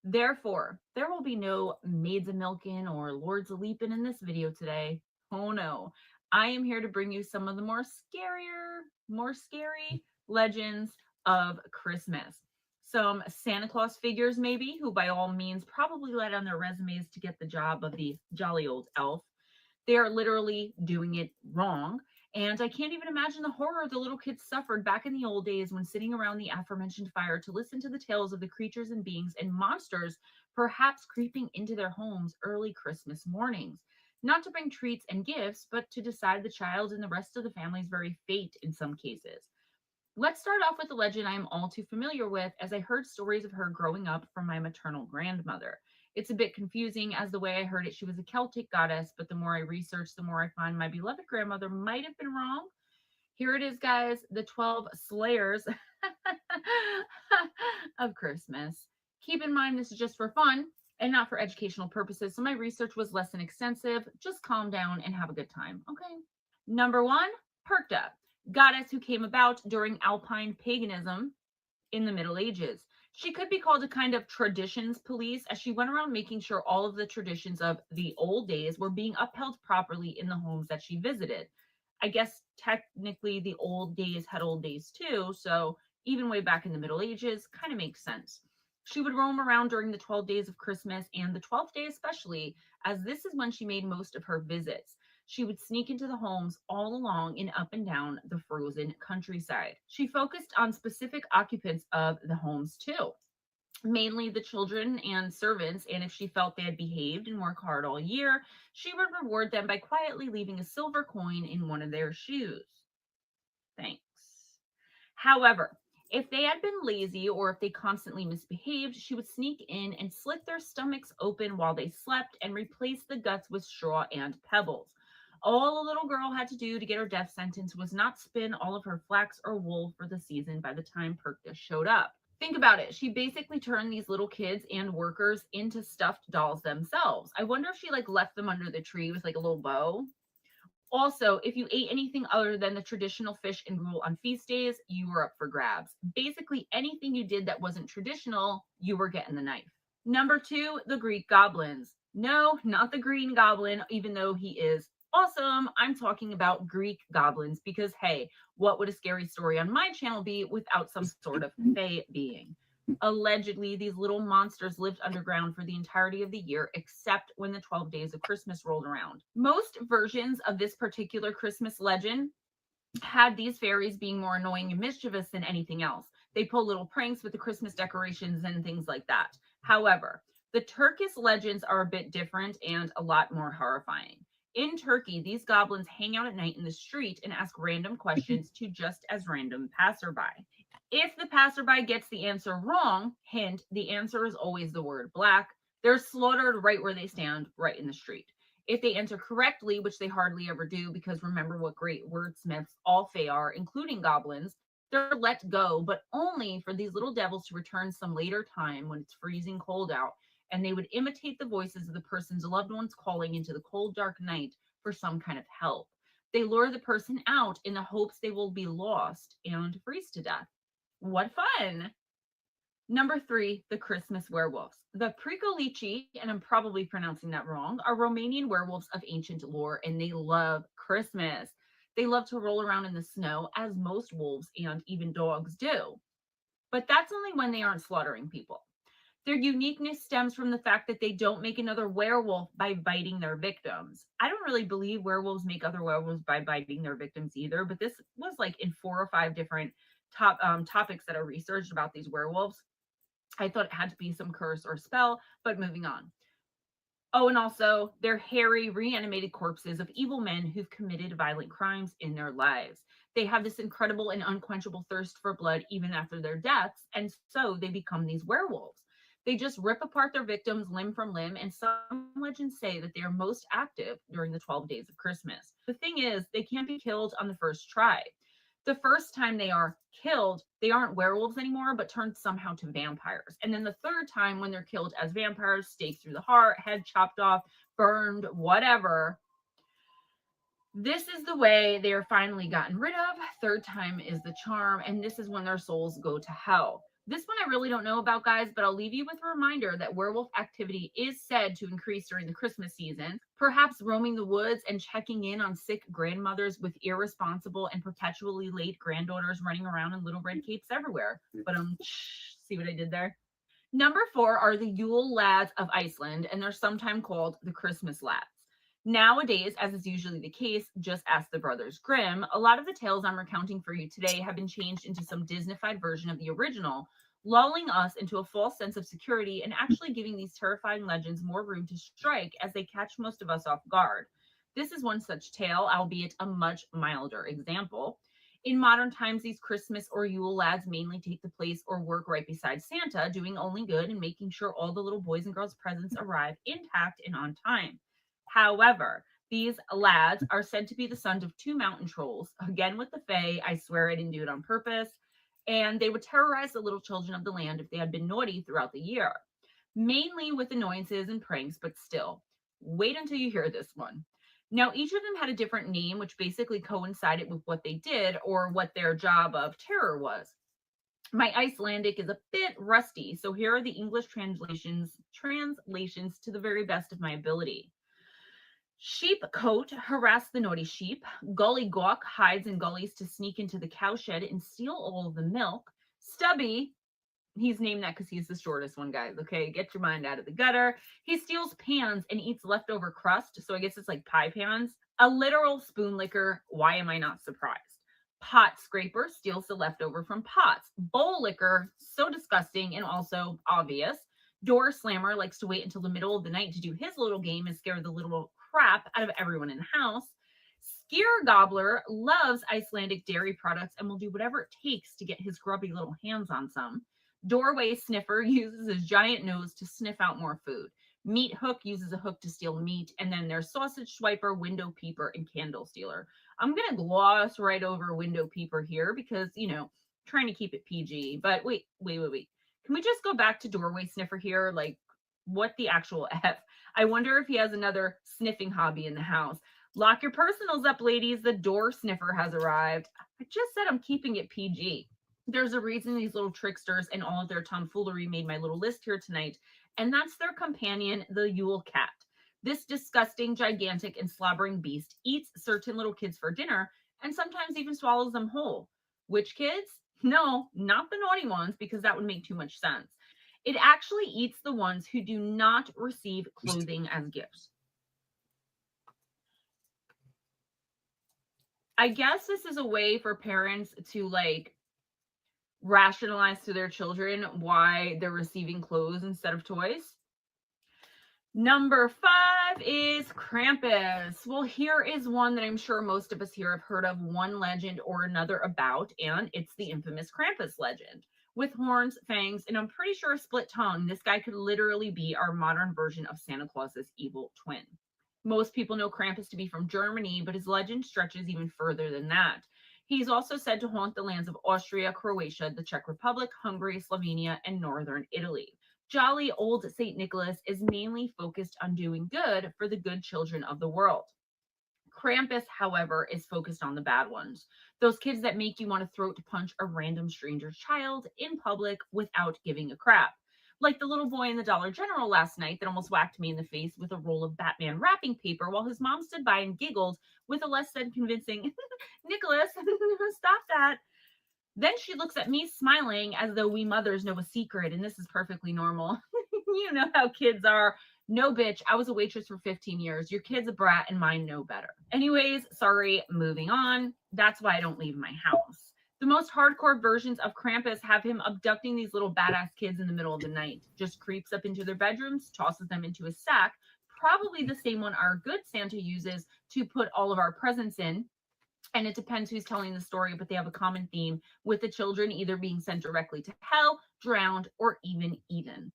Therefore, there will be no Maids of Milkin or Lords of Leapin in this video today. Oh no, I am here to bring you some of the more scary legends of Christmas. Some Santa Claus figures maybe, who by all means probably let on their resumes to get the job of the jolly old elf. They are literally doing it wrong. And I can't even imagine the horror the little kids suffered back in the old days when sitting around the aforementioned fire to listen to the tales of the creatures and beings and monsters perhaps creeping into their homes early Christmas mornings. not to bring treats and gifts, but to decide the child and the rest of the family's very fate in some cases. Let's start off with a legend I am all too familiar with, as I heard stories of her growing up from my maternal grandmother. It's a bit confusing, as the way I heard it, she was a Celtic goddess, but the more I research, the more I find my beloved grandmother might have been wrong. Here it is, guys, the 12 slayers of Christmas. Keep in mind, this is just for fun and not for educational purposes, so my research was less than extensive. Just calm down and have a good time, okay? Number 1, Perkta, goddess who came about during Alpine paganism in the Middle Ages. She could be called a kind of traditions police, as she went around making sure all of the traditions of the old days were being upheld properly in the homes that she visited. I guess technically the old days had old days too, so even way back in the Middle Ages kind of makes sense. She would roam around during the 12 days of Christmas and the 12th day especially, as this is when she made most of her visits. She would sneak into the homes all along and up and down the frozen countryside. She focused on specific occupants of the homes too, mainly the children and servants, and if she felt they had behaved and worked hard all year, she would reward them by quietly leaving a silver coin in one of their shoes. Thanks. However, if they had been lazy or if they constantly misbehaved, she would sneak in and slit their stomachs open while they slept and replace the guts with straw and pebbles. All a little girl had to do to get her death sentence was not spin all of her flax or wool for the season by the time Perkta showed up. Think about it. She basically turned these little kids and workers into stuffed dolls themselves. I wonder if she left them under the tree with a little bow. Also, if you ate anything other than the traditional fish and gruel on feast days, you were up for grabs. Basically, anything you did that wasn't traditional, you were getting the knife. Number 2, the Greek goblins. No, not the green goblin, even though he is awesome. I'm talking about Greek goblins because, hey, what would a scary story on my channel be without some sort of fae being? Allegedly, these little monsters lived underground for the entirety of the year, except when the 12 days of Christmas rolled around. Most versions of this particular Christmas legend had these fairies being more annoying and mischievous than anything else. They pull little pranks with the Christmas decorations and things like that. However, the Turkish legends are a bit different and a lot more horrifying. In Turkey, these goblins hang out at night in the street and ask random questions to just as random passerby. If the passerby gets the answer wrong, hint, the answer is always the word black, they're slaughtered right where they stand, right in the street. If they answer correctly, which they hardly ever do, because remember what great wordsmiths all fae are, including goblins, they're let go, but only for these little devils to return some later time when it's freezing cold out, and they would imitate the voices of the person's loved ones calling into the cold, dark night for some kind of help. They lure the person out in the hopes they will be lost and freeze to death. What fun! Number 3, the Christmas werewolves. The Pricolici, and I'm probably pronouncing that wrong, are Romanian werewolves of ancient lore, and they love Christmas. They love to roll around in the snow, as most wolves and even dogs do. But that's only when they aren't slaughtering people. Their uniqueness stems from the fact that they don't make another werewolf by biting their victims. I don't really believe werewolves make other werewolves by biting their victims either, but this was in 4 or 5 different topics that I researched about these werewolves. I thought it had to be some curse or spell, but moving on. Oh, and also, they're hairy, reanimated corpses of evil men who've committed violent crimes in their lives. They have this incredible and unquenchable thirst for blood even after their deaths, and so they become these werewolves. They just rip apart their victims limb from limb, and some legends say that they are most active during the 12 days of Christmas. The thing is, they can't be killed on the first try. The first time they are killed, they aren't werewolves anymore, but turned somehow to vampires. And then the third time, when they're killed as vampires, staked through the heart, head chopped off, burned, whatever. This is the way they are finally gotten rid of. Third time is the charm, and this is when their souls go to hell. This one I really don't know about, guys, but I'll leave you with a reminder that werewolf activity is said to increase during the Christmas season, perhaps roaming the woods and checking in on sick grandmothers with irresponsible and perpetually late granddaughters running around in little red capes everywhere. But see what I did there? Number 4 are the Yule lads of Iceland, and they're sometimes called the Christmas lads. Nowadays, as is usually the case, just ask the Brothers Grimm, a lot of the tales I'm recounting for you today have been changed into some Disneyfied version of the original, lulling us into a false sense of security and actually giving these terrifying legends more room to strike as they catch most of us off guard. This is one such tale, albeit a much milder example. In modern times, these Christmas or Yule lads mainly take the place or work right beside Santa, doing only good and making sure all the little boys and girls' presents arrive intact and on time. However, these lads are said to be the sons of two mountain trolls, again with the Fae. I swear I didn't do it on purpose. And they would terrorize the little children of the land if they had been naughty throughout the year, mainly with annoyances and pranks, but still. Wait until you hear this one. Now, each of them had a different name, which basically coincided with what they did or what their job of terror was. My Icelandic is a bit rusty, so here are the English translations to the very best of my ability. Sheepcoat harassed the naughty sheep. Gollygawk hides in gullies to sneak into the cowshed and steal all of the milk. Stubby, he's named that because he's the shortest one, guys. Okay, get your mind out of the gutter. He steals pans and eats leftover crust. So I guess it's like pie pans. A literal spoon licker. Why am I not surprised? Pot scraper steals the leftover from pots. Bowl licker, so disgusting and also obvious. Door slammer likes to wait until the middle of the night to do his little game and scare the little crap out of everyone in the house. Skyr gobbler loves Icelandic dairy products and will do whatever it takes to get his grubby little hands on some. Doorway sniffer uses his giant nose to sniff out more food. Meat hook uses a hook to steal meat. And then there's sausage swiper, window peeper, and candle stealer. I'm going to gloss right over window peeper here because, trying to keep it PG. But wait. Can we just go back to doorway sniffer here? Like, what the actual F? I wonder if he has another sniffing hobby in the house. Lock your personals up, ladies. The door sniffer has arrived. I just said I'm keeping it PG. There's a reason these little tricksters and all of their tomfoolery made my little list here tonight, and that's their companion, the Yule cat. This disgusting, gigantic, and slobbering beast eats certain little kids for dinner and sometimes even swallows them whole. Which kids? No, not the naughty ones, because that would make too much sense. It actually eats the ones who do not receive clothing as gifts. I guess this is a way for parents to rationalize to their children why they're receiving clothes instead of toys. Number 5 is Krampus. Well, here is one that I'm sure most of us here have heard of one legend or another about, and it's the infamous Krampus legend. With horns, fangs, and I'm pretty sure a split tongue, this guy could literally be our modern version of Santa Claus's evil twin. Most people know Krampus to be from Germany, but his legend stretches even further than that. He's also said to haunt the lands of Austria, Croatia, the Czech Republic, Hungary, Slovenia, and northern Italy. Jolly old St. Nicholas is mainly focused on doing good for the good children of the world. Krampus, however, is focused on the bad ones. Those kids that make you want to throat punch a random stranger's child in public without giving a crap. Like the little boy in the Dollar General last night that almost whacked me in the face with a roll of Batman wrapping paper while his mom stood by and giggled with a less than convincing, Nicholas, stop that. Then she looks at me smiling as though we mothers know a secret and this is perfectly normal. You know how kids are. No, bitch, I was a waitress for 15 years. Your kid's a brat and mine know better. Anyways, sorry, moving on. That's why I don't leave my house. The most hardcore versions of Krampus have him abducting these little badass kids in the middle of the night. Just creeps up into their bedrooms, tosses them into a sack, probably the same one our good Santa uses to put all of our presents in. And it depends who's telling the story, but they have a common theme with the children either being sent directly to hell, drowned, or even eaten.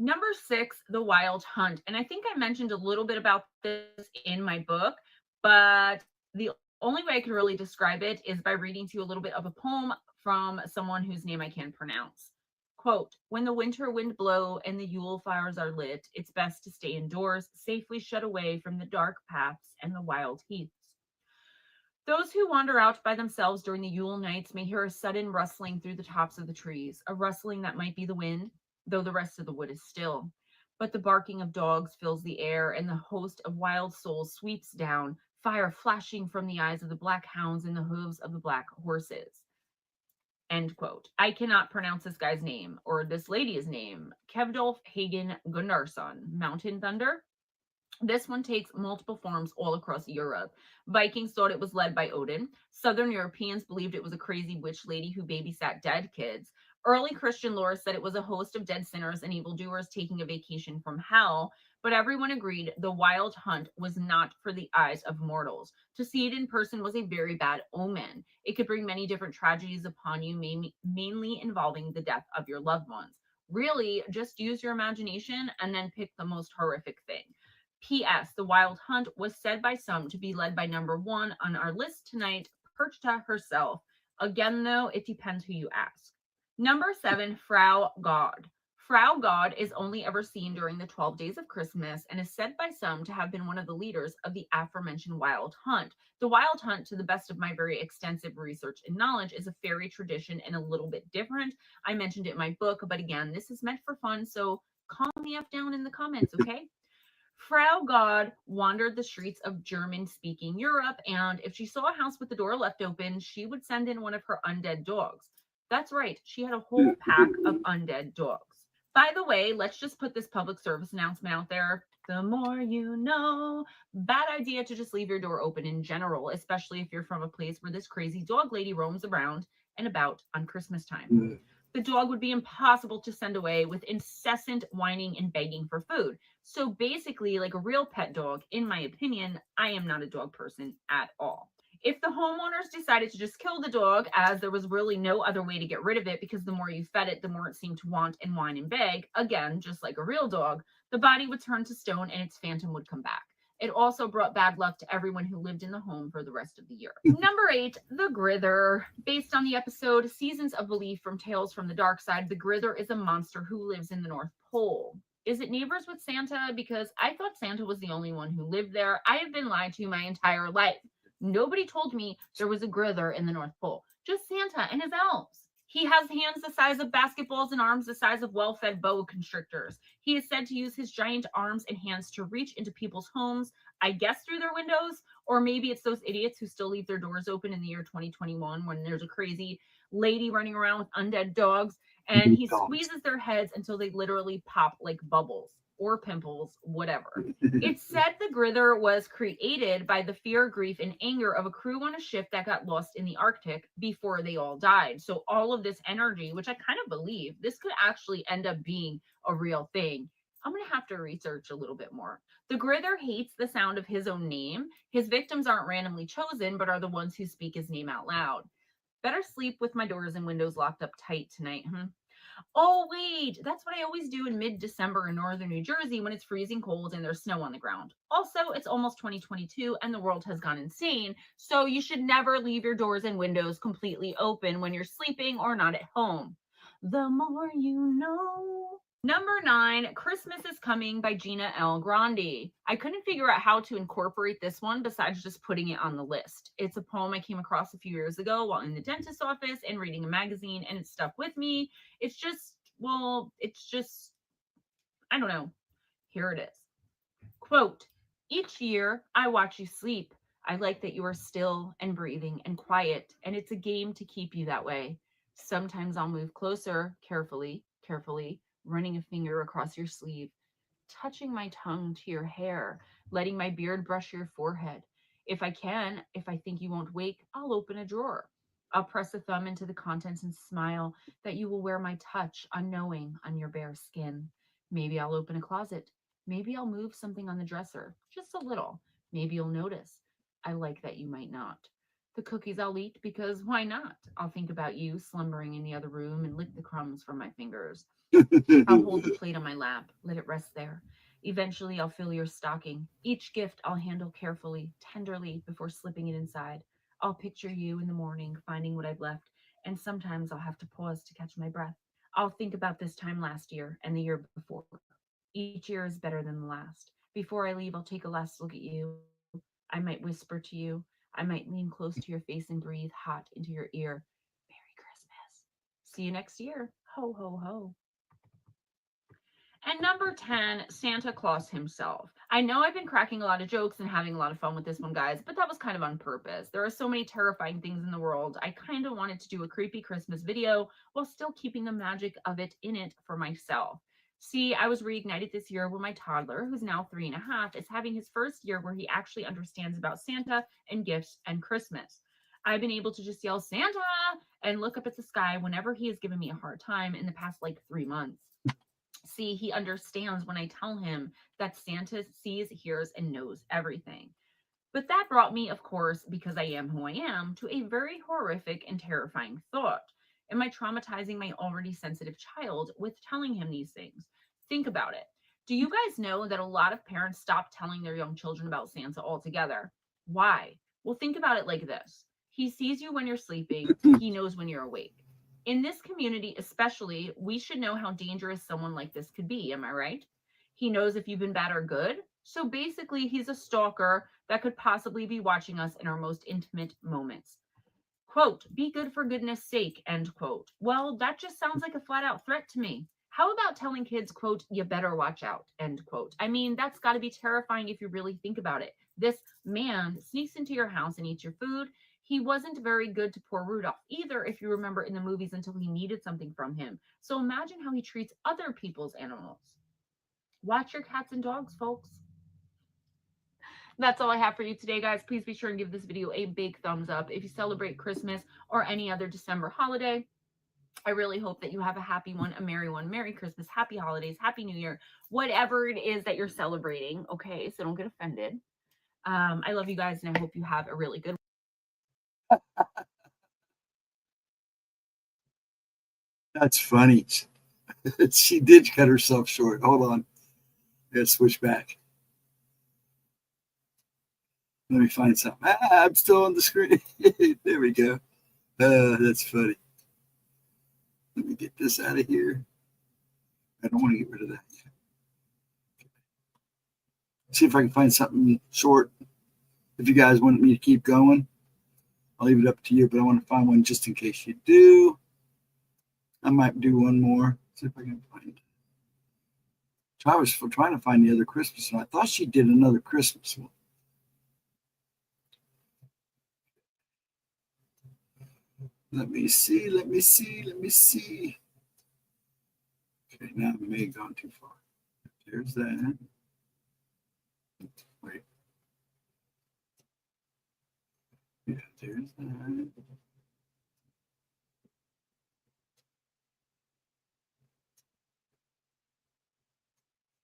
Number 6, The Wild Hunt. And I think I mentioned a little bit about this in my book, but the only way I can really describe it is by reading to you a little bit of a poem from someone whose name I can't pronounce. Quote, when the winter wind blow and the Yule fires are lit, it's best to stay indoors, safely shut away from the dark paths and the wild heaths. Those who wander out by themselves during the Yule nights may hear a sudden rustling through the tops of the trees, a rustling that might be the wind, though the rest of the wood is still. But the barking of dogs fills the air, and the host of wild souls sweeps down, fire flashing from the eyes of the black hounds and the hooves of the black horses. End quote. I cannot pronounce this guy's name, or this lady's name. Kevdolf Hagen Gunnarsson, Mountain Thunder. This one takes multiple forms all across Europe. Vikings thought it was led by Odin. Southern Europeans believed it was a crazy witch lady who babysat dead kids. Early Christian lore said it was a host of dead sinners and evildoers taking a vacation from hell, but everyone agreed the wild hunt was not for the eyes of mortals. To see it in person was a very bad omen. It could bring many different tragedies upon you, mainly involving the death of your loved ones. Really, just use your imagination and then pick the most horrific thing. P.S. The wild hunt was said by some to be led by number 1 on our list tonight, Perchta herself. Again, though, it depends who you ask. Number 7, Frau God. Frau God is only ever seen during the 12 days of Christmas and is said by some to have been one of the leaders of the aforementioned wild hunt. The wild hunt, to the best of my very extensive research and knowledge, is a fairy tradition and a little bit different. I mentioned it in my book, but again, this is meant for fun, so calm the F down in the comments, okay? Frau God wandered the streets of German-speaking Europe, and if she saw a house with the door left open, she would send in one of her undead dogs. That's right, she had a whole pack of undead dogs. By the way, let's just put this public service announcement out there. The more you know. Bad idea to just leave your door open in general, especially if you're from a place where this crazy dog lady roams around and about on Christmas time. The dog would be impossible to send away with incessant whining and begging for food. So basically, like a real pet dog, in my opinion, I am not a dog person at all. If the homeowners decided to just kill the dog, as there was really no other way to get rid of it because the more you fed it, the more it seemed to want and whine and beg, again, just like a real dog, the body would turn to stone and its phantom would come back. It also brought bad luck to everyone who lived in the home for the rest of the year. Number 8, the Grither. Based on the episode Seasons of Belief from Tales from the Dark Side, the Grither is a monster who lives in the North Pole. Is it neighbors with Santa? Because I thought Santa was the only one who lived there. I have been lied to my entire life. Nobody told me there was a Grither in the North Pole. Just Santa and his elves. He has hands the size of basketballs and arms the size of well-fed boa constrictors. He is said to use his giant arms and hands to reach into people's homes, I guess through their windows, or maybe it's those idiots who still leave their doors open in the year 2021 when there's a crazy lady running around with undead dogs, and he squeezes their heads until they literally pop like bubbles or pimples, whatever. It's said the Grither was created by the fear, grief, and anger of a crew on a ship that got lost in the Arctic before they all died. So all of this energy, which I kind of believe, this could actually end up being a real thing. I'm going to have to research a little bit more. The Grither hates the sound of his own name. His victims aren't randomly chosen, but are the ones who speak his name out loud. Better sleep with my doors and windows locked up tight tonight, Oh, wait, that's what I always do in mid-December in northern New Jersey when it's freezing cold and there's snow on the ground. Also, it's almost 2022 and the world has gone insane, so you should never leave your doors and windows completely open when you're sleeping or not at home. The more you know. Number 9, Christmas is Coming by Gina L. Grandi. I couldn't figure out how to incorporate this one besides just putting it on the list. It's a poem I came across a few years ago while in the dentist's office and reading a magazine, and it stuck with me. It's just, I don't know. Here it is. Quote, each year I watch you sleep. I like that you are still and breathing and quiet, and it's a game to keep you that way. Sometimes I'll move closer, carefully, running a finger across your sleeve, touching my tongue to your hair, letting my beard brush your forehead. If I think you won't wake, I'll open a drawer. I'll press a thumb into the contents and smile that you will wear my touch unknowing on your bare skin. Maybe I'll open a closet. Maybe I'll move something on the dresser, just a little. Maybe you'll notice. I like that you might not. The cookies I'll eat because why not? I'll think about you slumbering in the other room and lick the crumbs from my fingers. I'll hold the plate on my lap, let it rest there. Eventually, I'll fill your stocking. Each gift I'll handle carefully, tenderly, before slipping it inside. I'll picture you in the morning, finding what I've left, and sometimes I'll have to pause to catch my breath. I'll think about this time last year and the year before. Each year is better than the last. Before I leave, I'll take a last look at you. I might whisper to you. I might lean close to your face and breathe hot into your ear. Merry Christmas. See you next year. Ho, ho, ho. And number 10, Santa Claus himself. I know I've been cracking a lot of jokes and having a lot of fun with this one, guys, but that was kind of on purpose. There are so many terrifying things in the world. I kind of wanted to do a creepy Christmas video while still keeping the magic of it in it for myself. See, I was reignited this year when my toddler, who's now 3.5, is having his first year where he actually understands about Santa and gifts and Christmas. I've been able to just yell Santa and look up at the sky whenever he has given me a hard time in the past like 3 months. See, he understands when I tell him that Santa sees, hears, and knows everything. But that brought me, of course, because I am who I am, to a very horrific and terrifying thought. Am I traumatizing my already sensitive child with telling him these things? Think about it. Do you guys know that a lot of parents stop telling their young children about Santa altogether? Why? Well, think about it like this. He sees you when you're sleeping, he knows when you're awake. In this community, especially, we should know how dangerous someone like this could be. Am I right? He knows if you've been bad or good. So basically, he's a stalker that could possibly be watching us in our most intimate moments. Quote, be good for goodness sake, end quote. Well, that just sounds like a flat out threat to me. How about telling kids, quote, you better watch out, end quote? I mean, that's got to be terrifying if you really think about it. This man sneaks into your house and eats your food. He wasn't very good to poor Rudolph either, if you remember in the movies, until he needed something from him. So imagine how he treats other people's animals. Watch your cats and dogs, folks. That's all I have for you today, guys. Please be sure and give this video a big thumbs up. If you celebrate Christmas or any other December holiday, I really hope that you have a happy one, a merry one. Merry Christmas, happy holidays, happy New Year, whatever it is that you're celebrating. Okay, so don't get offended. I love you guys, and I hope you have a really good one. That's funny. She did cut herself short. Hold on. Gotta switch back. Let me find something. I'm still on the screen. There we go. That's funny. Let me get this out of here. I don't want to get rid of that yet. See if I can find something short. If you guys want me to keep going, I'll leave it up to you, but I want to find one just in case you do. I might do one more. See if I can find it. So I was trying to find the other Christmas one. I thought she did another Christmas one. Let me see. Okay, now I may have gone too far. There's that. Wait. Yeah, there's that.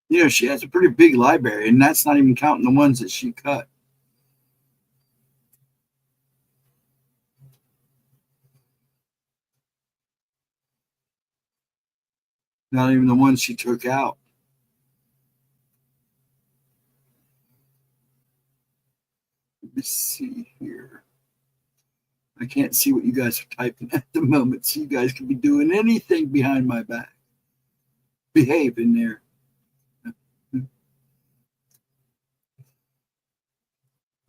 You know, she has a pretty big library, and that's not even counting the ones that she cut. Not even the ones she took out. Let me see here. I can't see what you guys are typing at the moment, so you guys could be doing anything behind my back. Behave in there.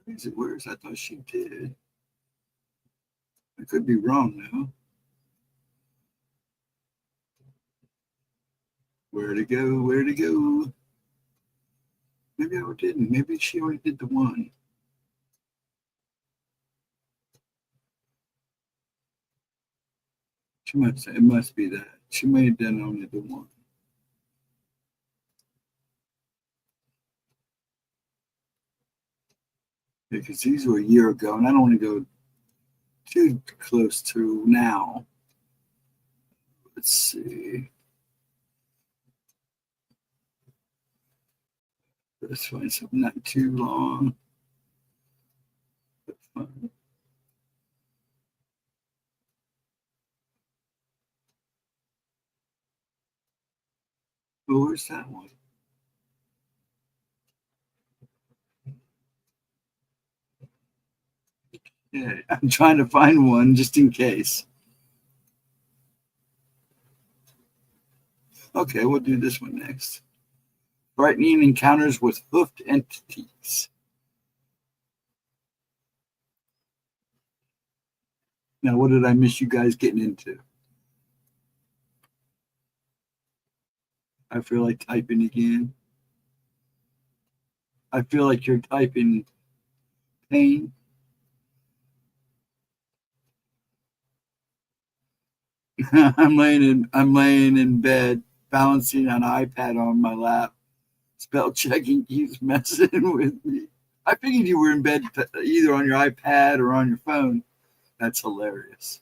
Where is it? Where is it? I thought she did. I could be wrong now. Where to go? Where to go? Maybe I didn't. Maybe she only did the one. She must say it must be that. She may have done only the one. Because these were a year ago, and I don't want to go too close to now. Let's see. Let's find something not too long. But fun. Oh, where's that one? Yeah, I'm trying to find one just in case. Okay, we'll do this one next. Frightening encounters with hoofed entities. Now, what did I miss you guys getting into? I feel like typing again. I feel like you're typing pain. I'm laying in bed, balancing an iPad on my lap. Spell checking keeps messing with me. I figured you were in bed either on your iPad or on your phone. That's hilarious.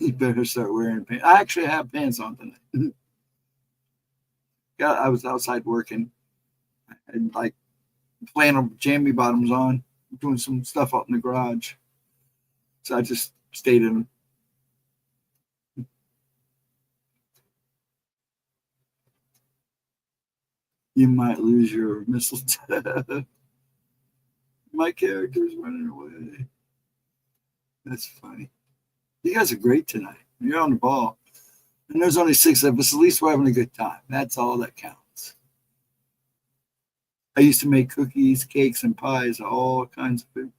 You better start wearing pants. I actually have pants on tonight. I was outside working and like flannel jammy bottoms on, doing some stuff out in the garage. So I just stayed in them. You might lose your mistletoe. My character's running away. That's funny. You guys are great tonight. You're on the ball. And there's only 6 of us. At least we're having a good time. That's all that counts. I used to make cookies, cakes, and pies, all kinds of food.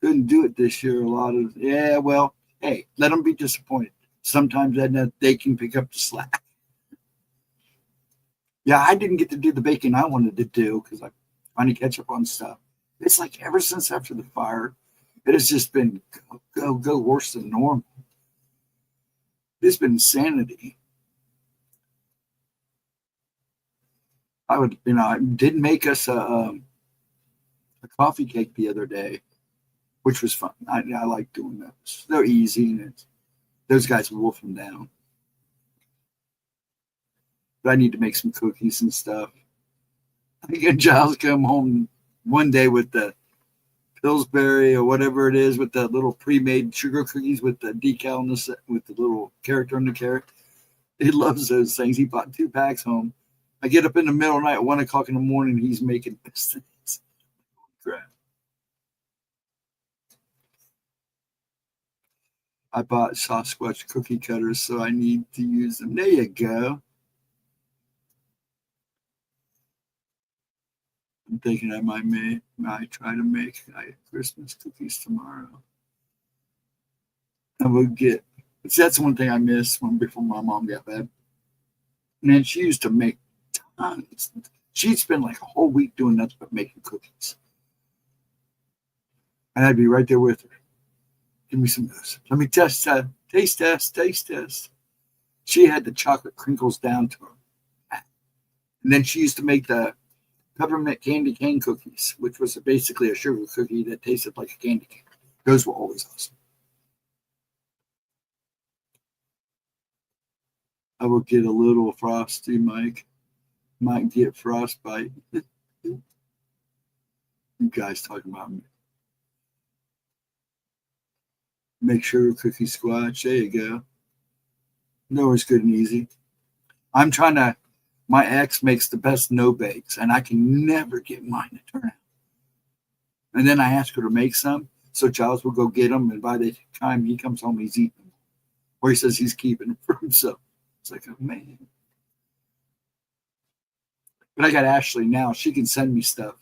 Couldn't do it this year. A lot of, yeah, well, hey, let them be disappointed. Sometimes they can pick up the slack. Yeah, I didn't get to do the baking I wanted to do because I'm trying to catch up on stuff. It's like ever since after the fire, it has just been go worse than normal. It's been insanity. I did make us a coffee cake the other day, which was fun. I like doing those. They're easy, and those guys wolf them down. But I need to make some cookies and stuff. I get Giles come home one day with the Pillsbury or whatever it is, with the little pre-made sugar cookies with the decal on the with the little character on the carrot. He loves those things. He bought 2 packs home. I get up in the middle of the night at 1 o'clock in the morning. He's making these things. Crap. I bought Sasquatch cookie cutters, so I need to use them. There you go. I'm thinking I might try to make Christmas cookies tomorrow. I will get. That's one thing I missed before my mom got bad. Man, she used to make tons. She'd spend like a whole week doing nothing but making cookies, and I'd be right there with her. Give me some of this. Let me taste test. She had the chocolate crinkles down to her, and then she used to make the peppermint candy cane cookies, which was basically a sugar cookie that tasted like a candy cane. Those were always awesome. I will get a little frosty, Mike. Might get frostbite. You guys talking about me. Make sugar cookie squash. There you go. No, it's good and easy. I'm trying to. My ex makes the best no bakes, and I can never get mine to turn out. And then I ask her to make some, so Giles will go get them, and by the time he comes home, he's eating them, or he says he's keeping them for himself. It's like, oh man. But I got Ashley now. She can send me stuff.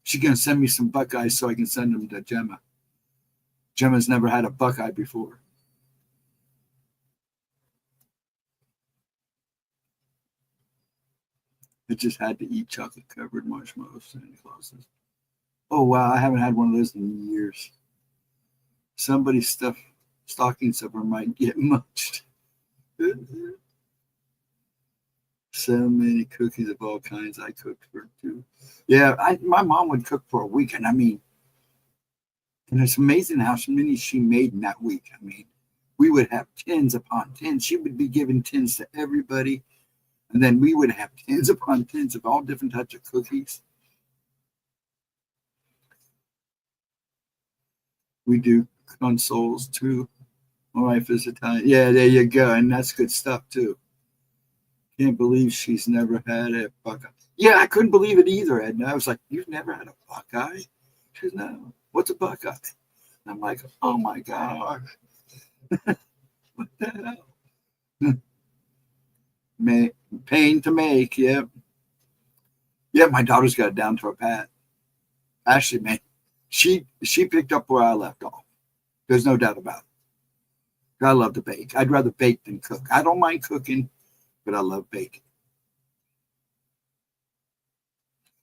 She can send me some Buckeyes so I can send them to Gemma. Gemma's never had a Buckeye before. It just had to eat chocolate-covered marshmallows. Santa Clauses. Oh, wow. I haven't had one of those in years. Somebody's stocking stuffer might get munched. So many cookies of all kinds I cooked for too. Yeah, my mom would cook for a week, and and it's amazing how many she made in that week. We would have tins upon tins. She would be giving tins to everybody, and then we would have tins upon tins of all different types of cookies. We do consoles too. My wife is Italian. Yeah, there you go, and that's good stuff too. Can't believe she's never had a Buckeye. Yeah, I couldn't believe it either, Edna. I was like, you've never had a Buckeye? She says, no. What's a Buckeye? And I'm like, oh my gosh. What the hell? Pain to make, yeah. Yeah, my daughter's got it down to a pat. Ashley, man, she picked up where I left off. There's no doubt about it. I love to bake. I'd rather bake than cook. I don't mind cooking, but I love baking.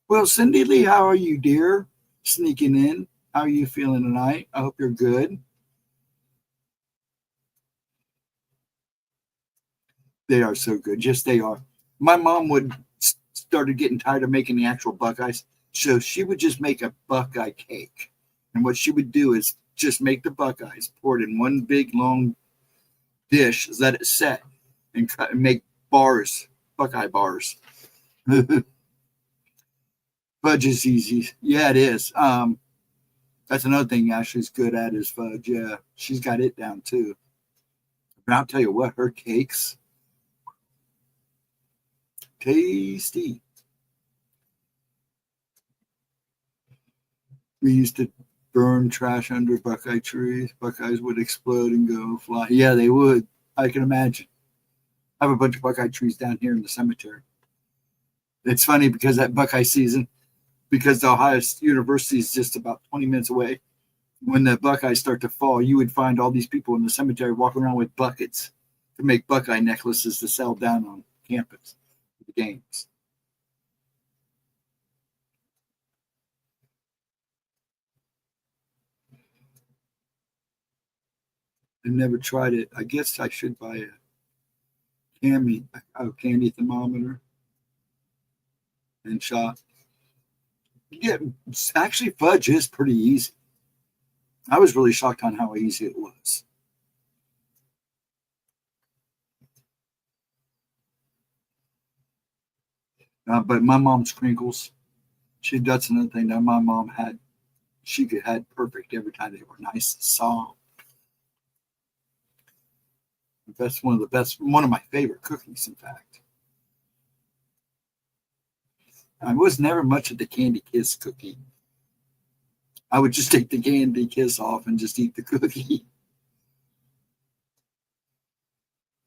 Well, Cindy Lee, how are you, dear? Sneaking in. How are you feeling tonight? I hope you're good. They are so good. Yes, they are. My mom started getting tired of making the actual Buckeyes, so she would just make a Buckeye cake. And what she would do is just make the Buckeyes, pour it in one big long dish, let it set, and cut and make bars, Buckeye bars. Fudge is easy. Yeah, it is. That's another thing Ashley's good at is fudge. Yeah, she's got it down too. But I'll tell you what, her cakes, tasty. We used to burn trash under Buckeye trees. Buckeyes would explode and go fly. Yeah, they would. I can imagine. I have a bunch of Buckeye trees down here in the cemetery. It's funny because that Buckeye season, because the Ohio University is just about 20 minutes away, when the Buckeyes start to fall, you would find all these people in the cemetery walking around with buckets to make Buckeye necklaces to sell down on campus for the games. I've never tried it. I guess I should buy a candy thermometer and shot. Yeah, actually, fudge is pretty easy. I was really shocked on how easy it was. But my mom's crinkles, that's another thing that my mom had. She had perfect every time. They were nice and soft. That's one of my favorite cookies, in fact. I was never much of the Candy Kiss cookie. I would just take the Candy Kiss off and just eat the cookie.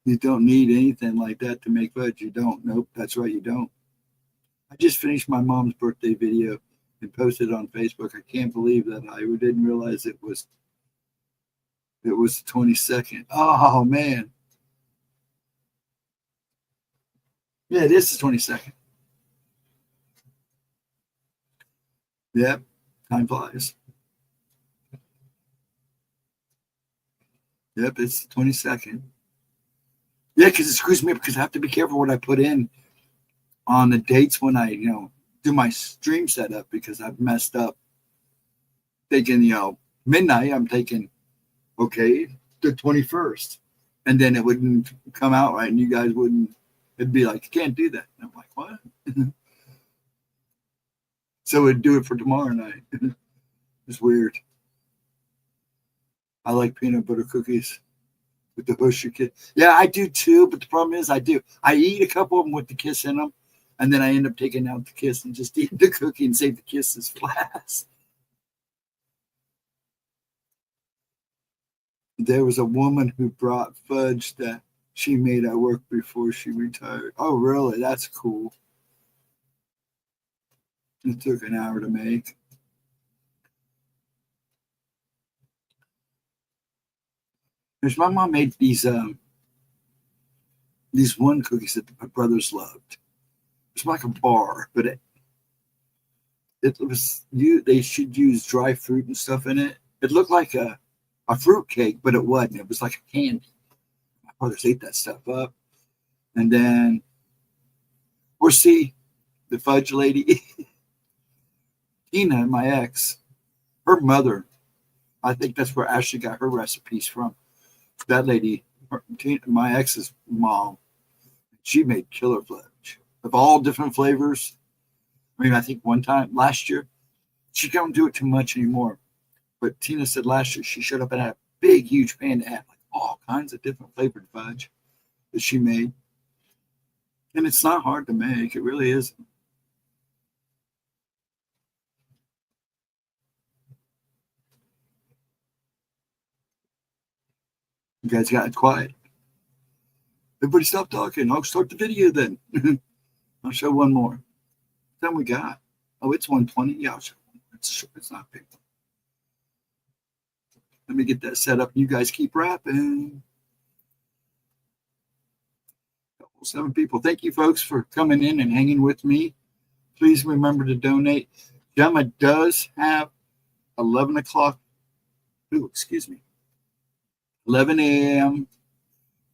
You don't need anything like that to make fudge. You don't. Nope, that's right, you don't. I just finished my mom's birthday video and posted it on Facebook. I can't believe that I didn't realize it was the 22nd. Oh, man. Yeah, it is the 22nd. Yep, time flies. Yep, it's the 22nd. Yeah, because it screws me up because I have to be careful what I put in on the dates when I, do my stream setup because I've messed up. Thinking, midnight, I'm thinking, okay, the 21st. And then it wouldn't come out right and you guys wouldn't, it'd be like, you can't do that. And I'm like, what? So we'd do it for tomorrow night. It's weird. I like peanut butter cookies with the Husher Kiss. Yeah, I do too, but the problem is I eat a couple of them with the kiss in them, and then I end up taking out the kiss and just eat the cookie and save the kisses last. There was a woman who brought fudge that she made at work before she retired. Oh, really? That's cool. It took an hour to make. There's my mom made these one cookies that my brothers loved. It's like a bar, but it was they should use dry fruit and stuff in it. It looked like a fruit cake, but it wasn't. It was like a candy. My brothers ate that stuff up. And then the fudge lady. Tina, my ex, her mother, I think that's where Ashley got her recipes from. That lady, my ex's mom, she made killer fudge of all different flavors. I mean, I think one time last year, she don't do it too much anymore. But Tina said last year she showed up and had a big, huge pan that had like all kinds of different flavored fudge that she made. And it's not hard to make. It really isn't. You guys got quiet. Everybody stop talking. I'll start the video then. I'll show one more. Then we got. Oh, it's 1:20. Yeah, I'll show one more. It's not big. Let me get that set up. You guys keep rapping. 7 people. Thank you, folks, for coming in and hanging with me. Please remember to donate. Gemma does have 11 o'clock. Ooh, excuse me. 11 a.m.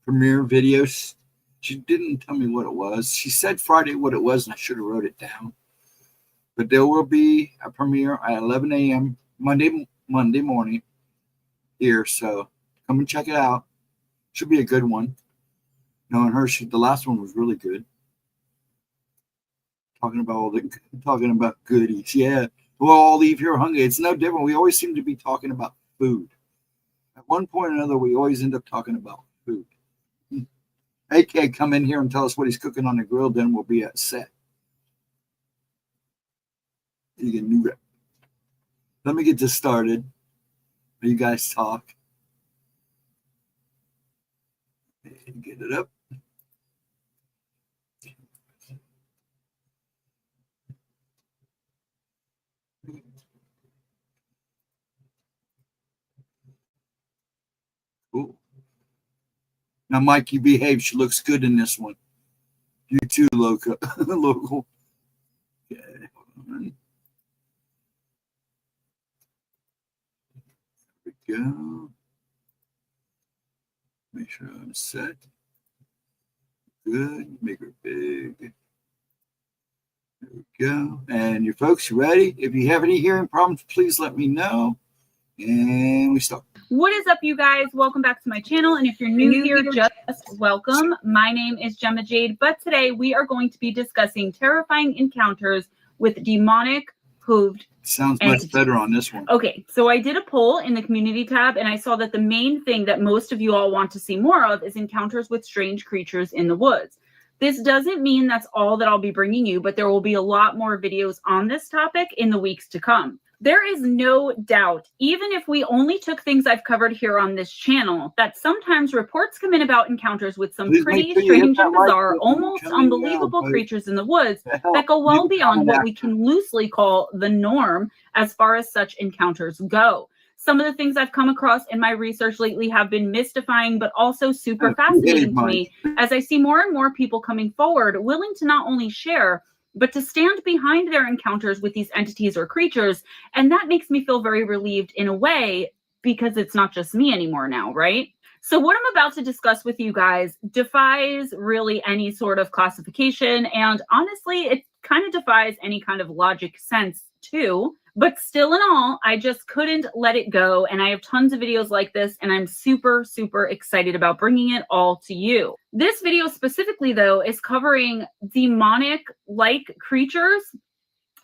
premiere videos. She didn't tell me what it was. She said Friday what it was, and I should have wrote it down. But there will be a premiere at 11 a.m. Monday morning. here. So come and check it out. Should be a good one. Knowing her, the last one was really good. Talking about goodies. Yeah, we'll all leave here hungry. It's no different. We always seem to be talking about food. At one point or another, we always end up talking about food. AK come in here and tell us what he's cooking on the grill, then we'll be at set. You can do that. Let me get this started. You guys talk. Get it up. Cool. Now, Mikey, behave. She looks good in this one. You too, local. Okay, hold on. There we go. Make sure I'm set. Good. Make her big. There we go. And you folks, you ready? If you have any hearing problems, please let me know. And we start. What is up, you guys? Welcome back to my channel. And if you're new here, just welcome. My name is Gemma Jade, but today we are going to be discussing terrifying encounters with demonic hooved Sounds much better on this one. Okay, so I did a poll in the community tab, and I saw that the main thing that most of you all want to see more of is encounters with strange creatures in the woods. This doesn't mean that's all that I'll be bringing you, but there will be a lot more videos on this topic in the weeks to come. There is no doubt, even if we only took things I've covered here on this channel, that sometimes reports come in about encounters with some pretty strange and bizarre, almost unbelievable creatures in the woods that go well beyond what we can loosely call the norm as far as such encounters go. Some of the things I've come across in my research lately have been mystifying, but also super fascinating to me, as I see more and more people coming forward willing to not only share, but to stand behind their encounters with these entities or creatures. And that makes me feel very relieved in a way, because it's not just me anymore now, right? So what I'm about to discuss with you guys defies really any sort of classification. And honestly, it kind of defies any kind of logic sense too. But still in all, I just couldn't let it go. And I have tons of videos like this, and I'm super, super excited about bringing it all to you. This video specifically, though, is covering demonic-like creatures.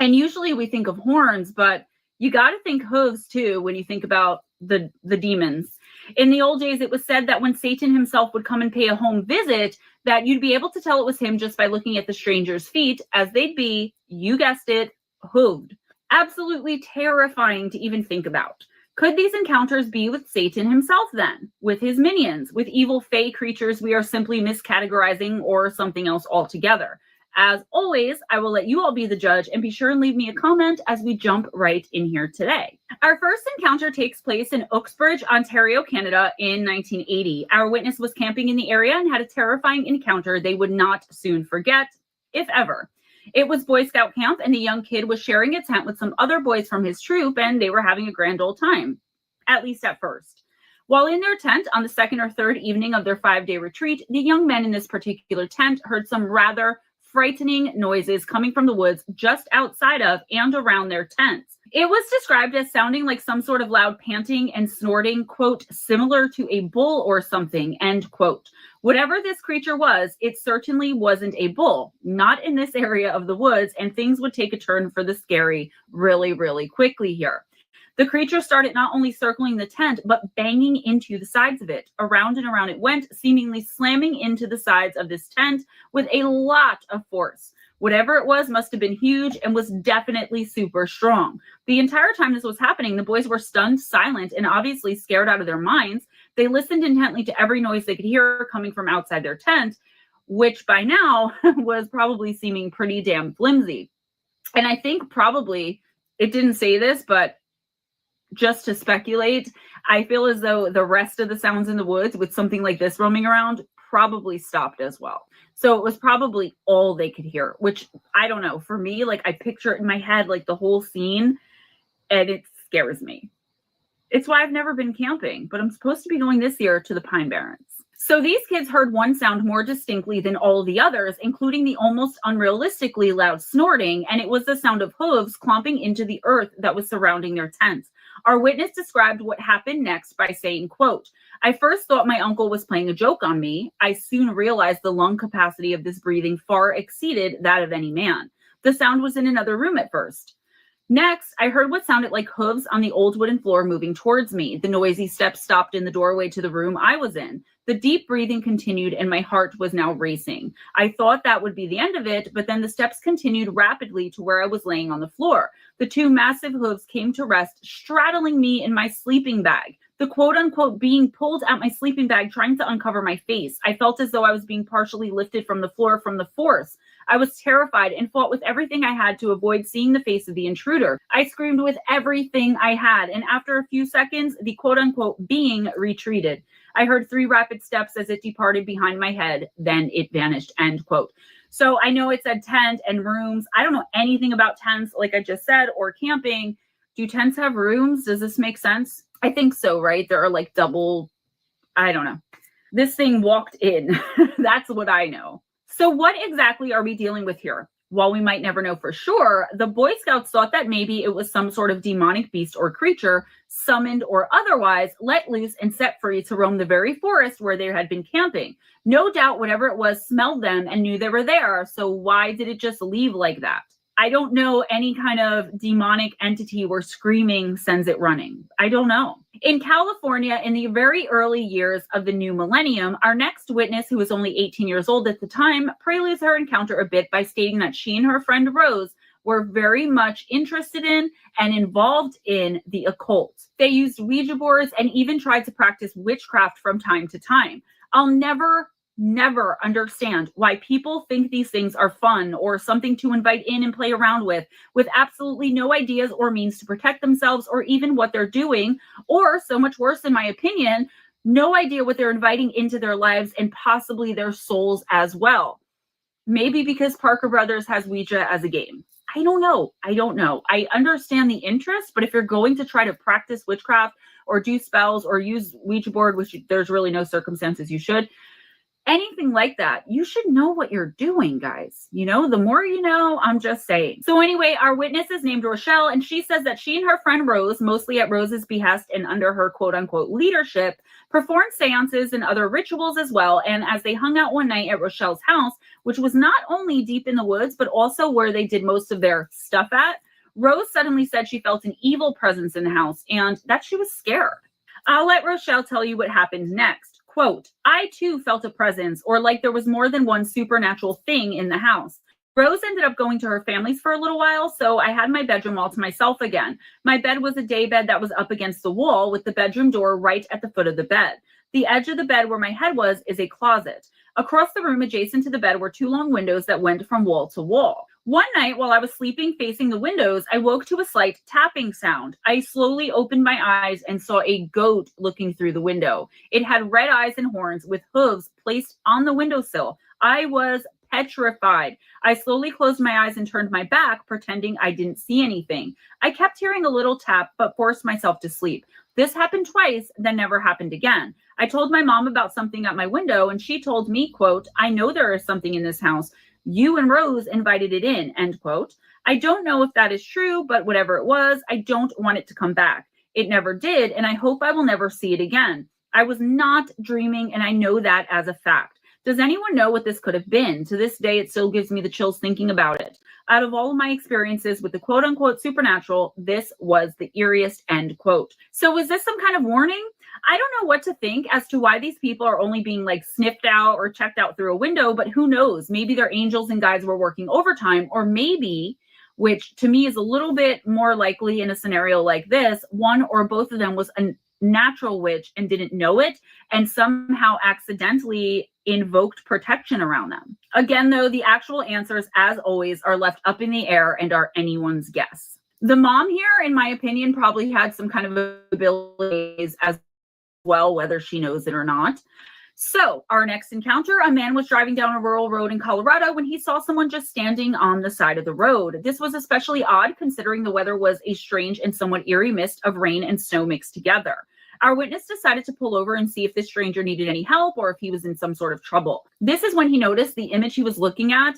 And usually we think of horns, but you got to think hooves too when you think about the demons. In the old days, it was said that when Satan himself would come and pay a home visit, that you'd be able to tell it was him just by looking at the stranger's feet, as they'd be, you guessed it, hooved. Absolutely terrifying to even think about. Could these encounters be with Satan himself then? With his minions? With evil fae creatures we are simply miscategorizing, or something else altogether? As always, I will let you all be the judge, and be sure and leave me a comment as we jump right in here today. Our first encounter takes place in Uxbridge, Ontario, Canada in 1980. Our witness was camping in the area and had a terrifying encounter they would not soon forget, if ever. It was Boy Scout camp, and the young kid was sharing a tent with some other boys from his troop, and they were having a grand old time, at least at first. While in their tent on the second or third evening of their 5-day retreat, the young men in this particular tent heard some rather frightening noises coming from the woods just outside of and around their tents. It was described as sounding like some sort of loud panting and snorting, quote, similar to a bull or something, end quote. Whatever this creature was, it certainly wasn't a bull, not in this area of the woods, and things would take a turn for the scary really, really quickly here. The creature started not only circling the tent, but banging into the sides of it. Around and around it went, seemingly slamming into the sides of this tent with a lot of force. Whatever it was must have been huge and was definitely super strong. The entire time this was happening, the boys were stunned, silent, and obviously scared out of their minds. They listened intently to every noise they could hear coming from outside their tent, which by now was probably seeming pretty damn flimsy. And I think probably, it didn't say this, but just to speculate, I feel as though the rest of the sounds in the woods with something like this roaming around probably stopped as well. So it was probably all they could hear, which I don't know. For me, like I picture it in my head, like the whole scene, and it scares me. It's why I've never been camping, but I'm supposed to be going this year to the Pine Barrens. So these kids heard one sound more distinctly than all the others, including the almost unrealistically loud snorting, and it was the sound of hooves clomping into the earth that was surrounding their tents. Our witness described what happened next by saying, quote, "I first thought my uncle was playing a joke on me. I soon realized the lung capacity of this breathing far exceeded that of any man. The sound was in another room at first. Next, I heard what sounded like hooves on the old wooden floor moving towards me. The noisy steps stopped in the doorway to the room I was in. The deep breathing continued and my heart was now racing. I thought that would be the end of it, but then the steps continued rapidly to where I was laying on the floor. The two massive hooves came to rest, straddling me in my sleeping bag. The quote-unquote being pulled at my sleeping bag, trying to uncover my face. I felt as though I was being partially lifted from the floor from the force. I was terrified and fought with everything I had to avoid seeing the face of the intruder. I screamed with everything I had, and after a few seconds, the quote-unquote being retreated. I heard 3 rapid steps as it departed behind my head, then it vanished," end quote. So I know it said tent and rooms. I don't know anything about tents, like I just said, or camping. Do tents have rooms? Does this make sense? I think so, right? There are like double, I don't know. This thing walked in. That's what I know. So what exactly are we dealing with here? While we might never know for sure, the Boy Scouts thought that maybe it was some sort of demonic beast or creature, summoned or otherwise, let loose and set free to roam the very forest where they had been camping. No doubt whatever it was smelled them and knew they were there, so why did it just leave like that? I don't know any kind of demonic entity where screaming sends it running. I don't know. In California, in the very early years of the new millennium, our next witness, who was only 18 years old at the time, preludes her encounter a bit by stating that she and her friend Rose were very much interested in and involved in the occult. They used Ouija boards and even tried to practice witchcraft from time to time. I'll never understand why people think these things are fun or something to invite in and play around with absolutely no ideas or means to protect themselves or even what they're doing, or so much worse, in my opinion, no idea what they're inviting into their lives and possibly their souls as well. Maybe because Parker Brothers has Ouija as a game. I don't know. I understand the interest, but if you're going to try to practice witchcraft or do spells or use Ouija board, which there's really no circumstances you should, anything like that, you should know what you're doing, guys. You know, the more you know, I'm just saying. So anyway, our witness is named Rochelle, and she says that she and her friend Rose, mostly at Rose's behest and under her quote-unquote leadership, performed seances and other rituals as well. And as they hung out one night at Rochelle's house, which was not only deep in the woods, but also where they did most of their stuff at, Rose suddenly said she felt an evil presence in the house and that she was scared. I'll let Rochelle tell you what happened next. Quote, "I too felt a presence, or like there was more than one supernatural thing in the house. Rose ended up going to her family's for a little while, so I had my bedroom all to myself again. My bed was a day bed that was up against the wall with the bedroom door right at the foot of the bed. The edge of the bed where my head was is a closet. Across the room adjacent to the bed were 2 long windows that went from wall to wall. One night while I was sleeping facing the windows, I woke to a slight tapping sound. I slowly opened my eyes and saw a goat looking through the window. It had red eyes and horns with hooves placed on the windowsill. I was petrified. I slowly closed my eyes and turned my back, pretending I didn't see anything. I kept hearing a little tap, but forced myself to sleep. This happened twice, then never happened again. I told my mom about something at my window, and she told me, quote, 'I know there is something in this house. You and Rose invited it in,' end quote. I don't know if that is true, but whatever it was, I don't want it to come back. It never did, and I hope I will never see it again. I was not dreaming, and I know that as a fact. Does anyone know what this could have been? To this day, it still gives me the chills thinking about it. Out of all of my experiences with the quote-unquote supernatural, this was the eeriest," end quote. So was this some kind of warning? I don't know what to think as to why these people are only being like sniffed out or checked out through a window, but who knows? Maybe their angels and guides were working overtime, or maybe, which to me is a little bit more likely in a scenario like this, one or both of them was a natural witch and didn't know it and somehow accidentally invoked protection around them. Again, though, the actual answers, as always, are left up in the air and are anyone's guess. The mom here, in my opinion, probably had some kind of abilities as well, whether she knows it or not. So our next encounter, a man was driving down a rural road in Colorado when he saw someone just standing on the side of the road. This was especially odd considering the weather was a strange and somewhat eerie mist of rain and snow mixed together. Our witness decided to pull over and see if this stranger needed any help or if he was in some sort of trouble. This is when he noticed the image he was looking at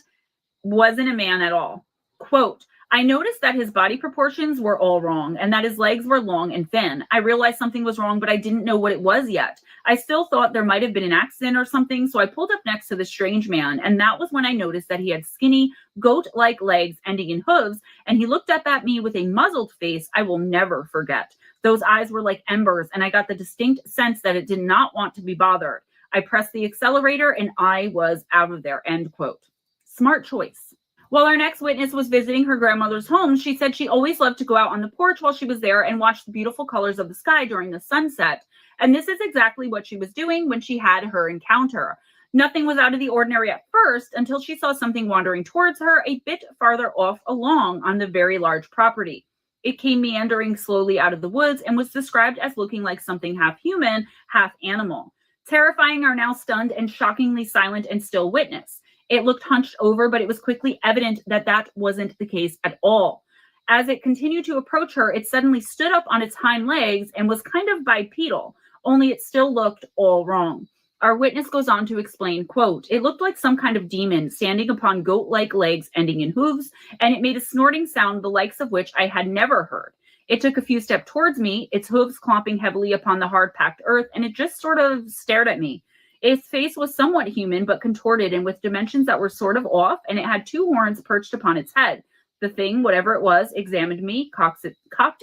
wasn't a man at all. Quote, I noticed that his body proportions were all wrong and that his legs were long and thin. I realized something was wrong, but I didn't know what it was yet. I still thought there might have been an accident or something, so I pulled up next to the strange man, and that was when I noticed that he had skinny, goat-like legs ending in hooves, and he looked up at me with a muzzled face I will never forget. Those eyes were like embers, and I got the distinct sense that it did not want to be bothered. I pressed the accelerator, and I was out of there, end quote. Smart choice. While our next witness was visiting her grandmother's home, she said she always loved to go out on the porch while she was there and watch the beautiful colors of the sky during the sunset. And this is exactly what she was doing when she had her encounter. Nothing was out of the ordinary at first until she saw something wandering towards her a bit farther off along on the very large property. It came meandering slowly out of the woods and was described as looking like something half human, half animal, terrifying our now stunned and shockingly silent and still witness. It looked hunched over, but it was quickly evident that that wasn't the case at all. As it continued to approach her, it suddenly stood up on its hind legs and was kind of bipedal, only it still looked all wrong. Our witness goes on to explain, quote, it looked like some kind of demon standing upon goat-like legs ending in hooves, and it made a snorting sound the likes of which I had never heard. It took a few steps towards me, its hooves clomping heavily upon the hard-packed earth, and it just sort of stared at me. Its face was somewhat human, but contorted and with dimensions that were sort of off, and it had two horns perched upon its head. The thing, whatever it was, examined me, cocked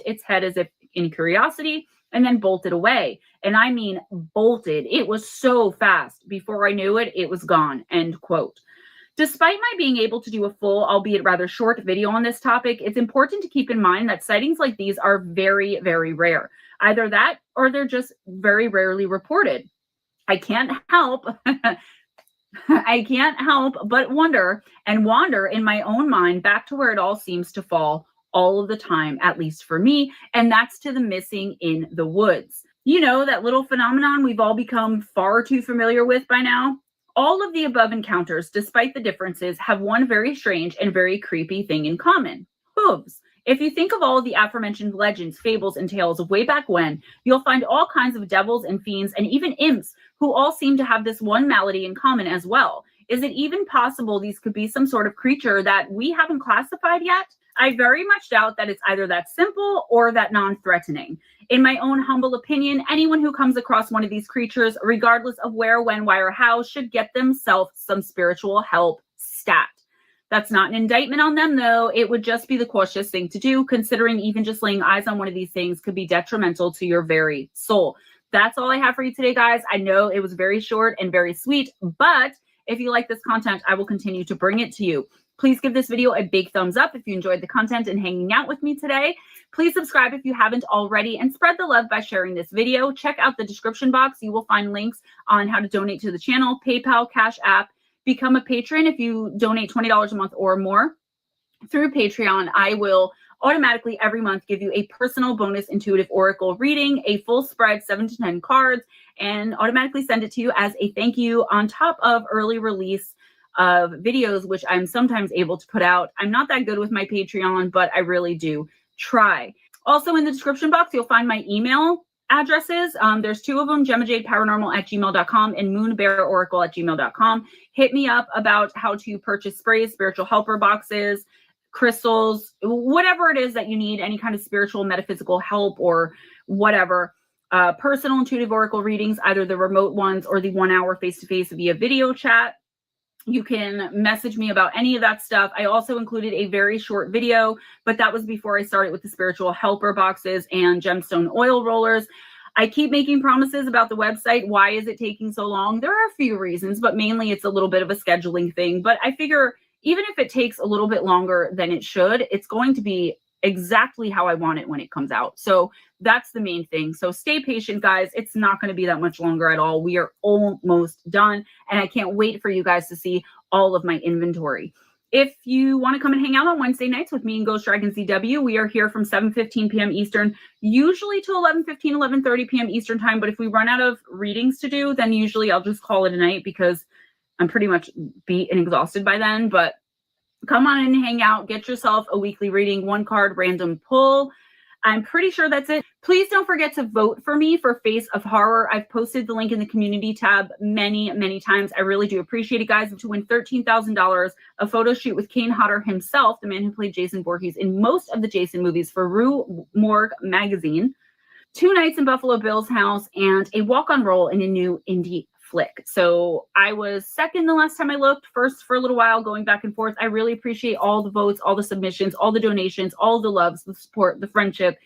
its head as if in curiosity, and then bolted away. And I mean bolted. It was so fast. Before I knew it, it was gone, end quote. Despite my being able to do a full, albeit rather short, video on this topic, it's important to keep in mind that sightings like these are very, very rare. Either that, or they're just very rarely reported. I can't help but wonder and wander in my own mind back to where it all seems to fall all of the time, at least for me, and that's to the missing in the woods. You know, that little phenomenon we've all become far too familiar with by now? All of the above encounters, despite the differences, have one very strange and very creepy thing in common: hooves. If you think of all of the aforementioned legends, fables, and tales of way back when, you'll find all kinds of devils and fiends and even imps who all seem to have this one malady in common as well. Is it even possible these could be some sort of creature that we haven't classified yet? I very much doubt that it's either that simple or that non-threatening. In my own humble opinion, anyone who comes across one of these creatures, regardless of where, when, why, or how, should get themselves some spiritual help stat. That's not an indictment on them, though. It would just be the cautious thing to do, considering even just laying eyes on one of these things could be detrimental to your very soul. That's all I have for you today, guys. I know it was very short and very sweet, but if you like this content, I will continue to bring it to you. Please give this video a big thumbs up if you enjoyed the content and hanging out with me today. Please subscribe if you haven't already and spread the love by sharing this video. Check out the description box. You will find links on how to donate to the channel, PayPal, Cash App. Become a patron if you donate $20 a month or more. Through Patreon, I will automatically every month give you a personal bonus intuitive oracle reading, a full spread, 7 to 10 cards, and automatically send it to you as a thank you on top of early release of videos, which I'm sometimes able to put out. I'm not that good with my Patreon, but I really do try. Also in the description box, you'll find my email addresses. There's 2 of them, GemmaJadeParanormal@gmail.com and MoonBearOracle@gmail.com. Hit me up about how to purchase sprays, spiritual helper boxes, crystals, whatever it is that you need, any kind of spiritual, metaphysical help or whatever. Personal intuitive oracle readings, either the remote ones or the 1-hour face-to-face via video chat. You can message me about any of that stuff. I also included a very short video, but that was before I started with the spiritual helper boxes and gemstone oil rollers. I keep making promises about the website. Why is it taking so long? There are a few reasons, but mainly it's a little bit of a scheduling thing. But I figure even if it takes a little bit longer than it should, it's going to be exactly how I want it when it comes out. So that's the main thing. So stay patient, guys. It's not going to be that much longer at all. We are almost done, and I can't wait for you guys to see all of my inventory. If you want to come and hang out on Wednesday nights with me and Ghostdragonzw, we are here from 7:15 p.m. Eastern, usually till 11:15, 11:30 p.m. Eastern time. But if we run out of readings to do, then usually I'll just call it a night because I'm pretty much beat and exhausted by then. But come on and hang out. Get yourself a weekly reading, 1 card random pull. I'm pretty sure that's it. Please don't forget to vote for me for Face of Horror. I've posted the link in the community tab many, many times. I really do appreciate it, guys. To win $13,000, a photo shoot with Kane Hodder himself, the man who played Jason Voorhees in most of the Jason movies for Rue Morgue magazine, 2 nights in Buffalo Bill's house, and a walk-on role in a new indie flick. So I was second the last time I looked, first for a little while, going back and forth. I really appreciate all the votes, all the submissions, all the donations, all the loves, the support, the friendship.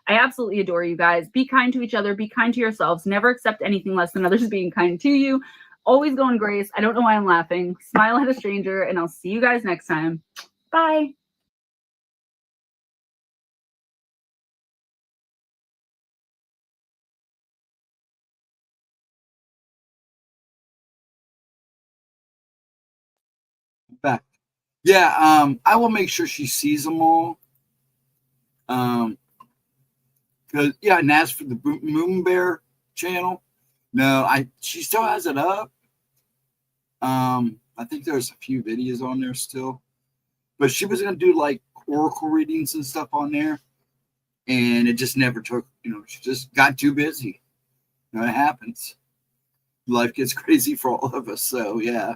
I absolutely adore you guys. Be kind to each other. Be kind to yourselves. Never accept anything less than others being kind to you. Always go in grace. I don't know why I'm laughing. Smile at a stranger, and I'll see you guys next time. Bye. Back. Yeah, I will make sure she sees them all. Because and as for the Moon Bear channel, no, she still has it up. I think there's a few videos on there still, but she was gonna do like oracle readings and stuff on there, and it just never took. She just got too busy. It happens. Life gets crazy for all of us. So yeah.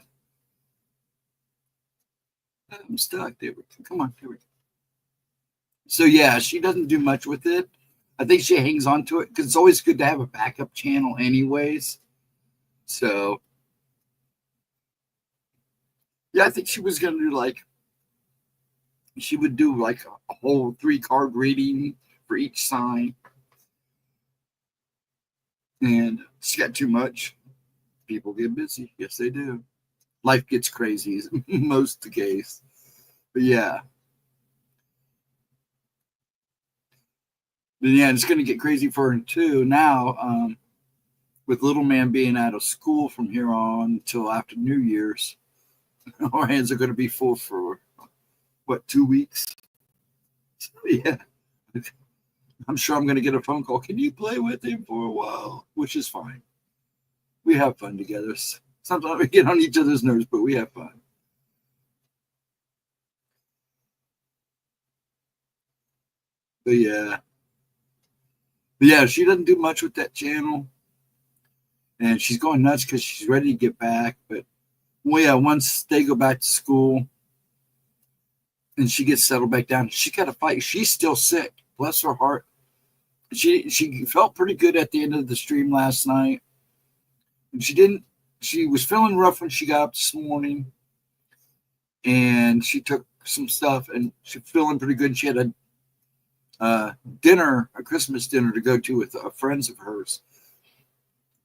I'm stuck. There we go. Come on. There we go. So yeah, she doesn't do much with it. I think she hangs on to it because it's always good to have a backup channel anyways. So yeah, I think she was going to do she would do like a whole 3-card reading for each sign. And she got too much. People get busy. Yes, they do. Life gets crazy is most the case. But yeah. But yeah, it's going to get crazy for her too now, with little man being out of school from here on until after New Year's. Our hands are going to be full for, 2 weeks? So, yeah. I'm sure I'm going to get a phone call. Can you play with him for a while? Which is fine. We have fun together. Sometimes we get on each other's nerves, but we have fun. But yeah, she doesn't do much with that channel. And she's going nuts because she's ready to get back. But once they go back to school and she gets settled back down, she got to fight. She's still sick. Bless her heart. She felt pretty good at the end of the stream last night. And she was feeling rough when she got up this morning. And she took some stuff and she's feeling pretty good. She had a Christmas dinner to go to with friends of hers.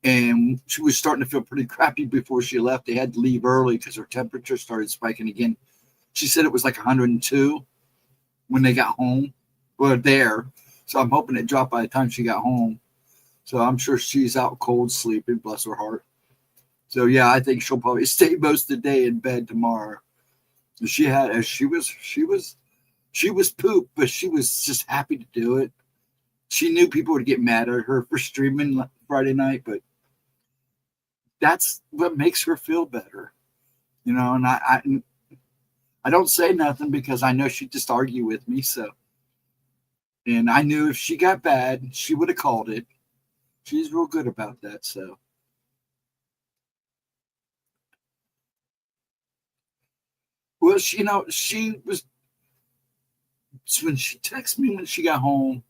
And she was starting to feel pretty crappy before she left. They had to leave early because her temperature started spiking again. She said it was like 102 when they got home. Well, there. So I'm hoping it dropped by the time she got home. So I'm sure she's out cold sleeping, bless her heart. So yeah, I think she'll probably stay most of the day in bed tomorrow. She was pooped, but she was just happy to do it. She knew people would get mad at her for streaming Friday night, but that's what makes her feel better, And I don't say nothing because I know she'd just argue with me. So, and I knew if she got bad, she would have called it. She's real good about that. So, well, she was when she texted me when she got home,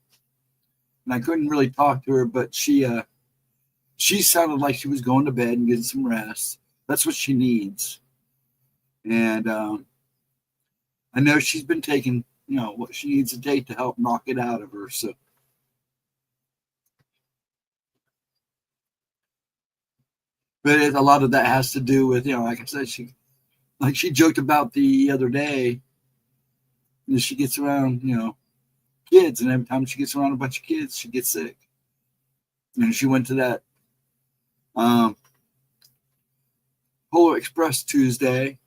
and I couldn't really talk to her, but she sounded like she was going to bed and getting some rest. That's what she needs. And I know she's been taking, what she needs to take to help knock it out of her. So, but a lot of that has to do with, like I said, she joked about the other day. She gets around, kids, and every time she gets around a bunch of kids, she gets sick. And she went to that Polar Express Tuesday,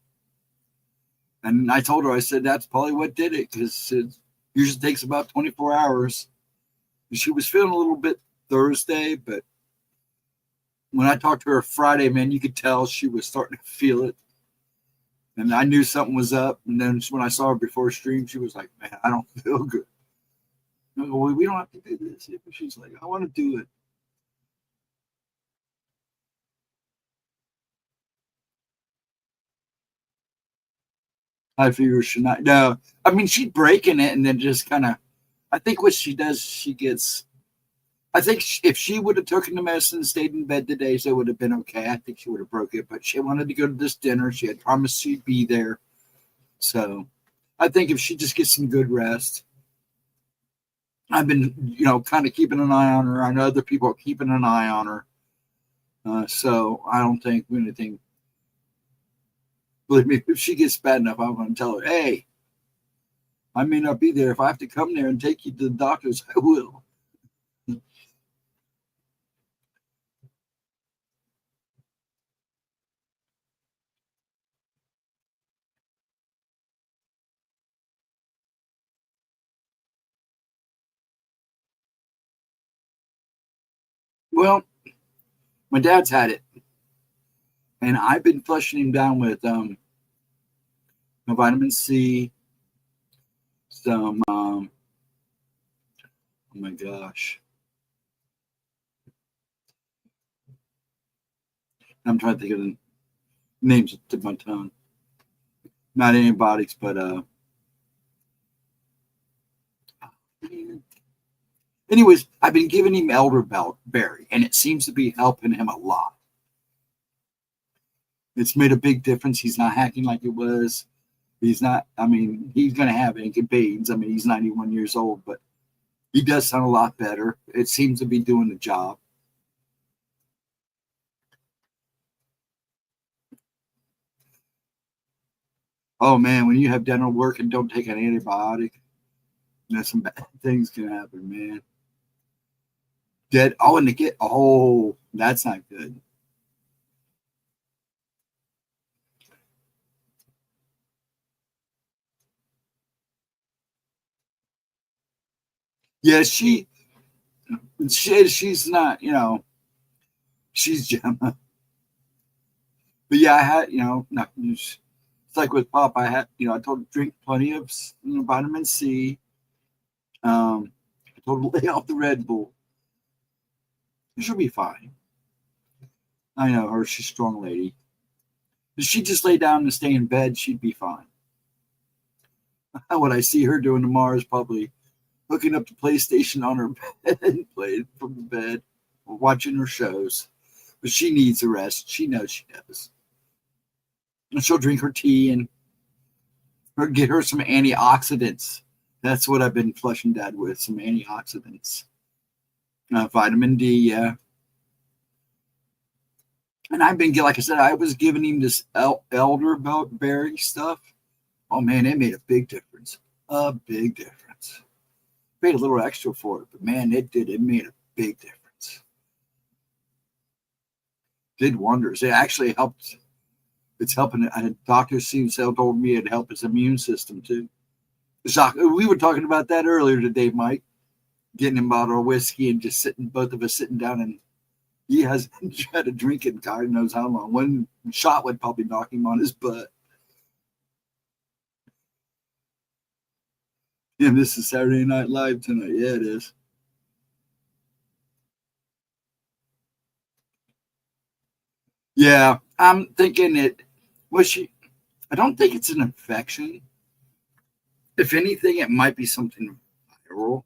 and I told her, I said, that's probably what did it, because it usually takes about 24 hours. And she was feeling a little bit Thursday, but when I talked to her Friday, man, you could tell she was starting to feel it. And I knew something was up. And then when I saw her before stream, she was like, man, I don't feel good. I go, well, we don't have to do this. She's like, I want to do it. I figure she not. No, I mean, she's breaking it and then just kind of. I think what she does, she gets. I think if she would have taken the medicine and stayed in bed today, so it would have been okay. I think she would have broke it, but she wanted to go to this dinner. She had promised she'd be there. So I think if she just gets some good rest, I've been, kind of keeping an eye on her. I know other people are keeping an eye on her. So I don't think anything. Believe me, if she gets bad enough, I'm going to tell her, hey, I may not be there. If I have to come there and take you to the doctors, I will. Well, my dad's had it, and I've been flushing him down with vitamin C, some, oh my gosh. I'm trying to think of the names at the tip of my tongue. Not antibiotics, but anyways, I've been giving him elderberry, and it seems to be helping him a lot. It's made a big difference. He's not hacking like it was. He's not, he's going to have pains. He's 91 years old, but he does sound a lot better. It seems to be doing the job. Oh, man, when you have dental work and don't take an antibiotic, some bad things can happen, man. That's not good. Yeah, she's not, she's Gemma. But yeah, I had, it's like with Pop, I told her to drink plenty of vitamin C. I told her to lay off the Red Bull. She'll be fine. I know her, she's a strong lady. If she just lay down and stay in bed, she'd be fine. What I see her doing tomorrow is probably hooking up the PlayStation on her bed and playing from the bed or watching her shows. But she needs a rest. She knows she does. And she'll drink her tea and get her some antioxidants. That's what I've been flushing Dad with, some antioxidants. Vitamin D, yeah. And I've been, like I said, I was giving him this elderberry stuff. Oh, man, it made a big difference. A big difference. Paid a little extra for it, but, man, it did. It made a big difference. Did wonders. It actually helped. It's helping. Doctors told me it helped his immune system, too. We were talking about that earlier today, Mike. Getting him a bottle of whiskey and just both of us sitting down, and he hasn't tried to drink it God knows how long. One shot would probably knock him on his butt. And this is Saturday Night Live tonight. Yeah, it is. Yeah, I'm thinking I don't think it's an infection. If anything, it might be something viral.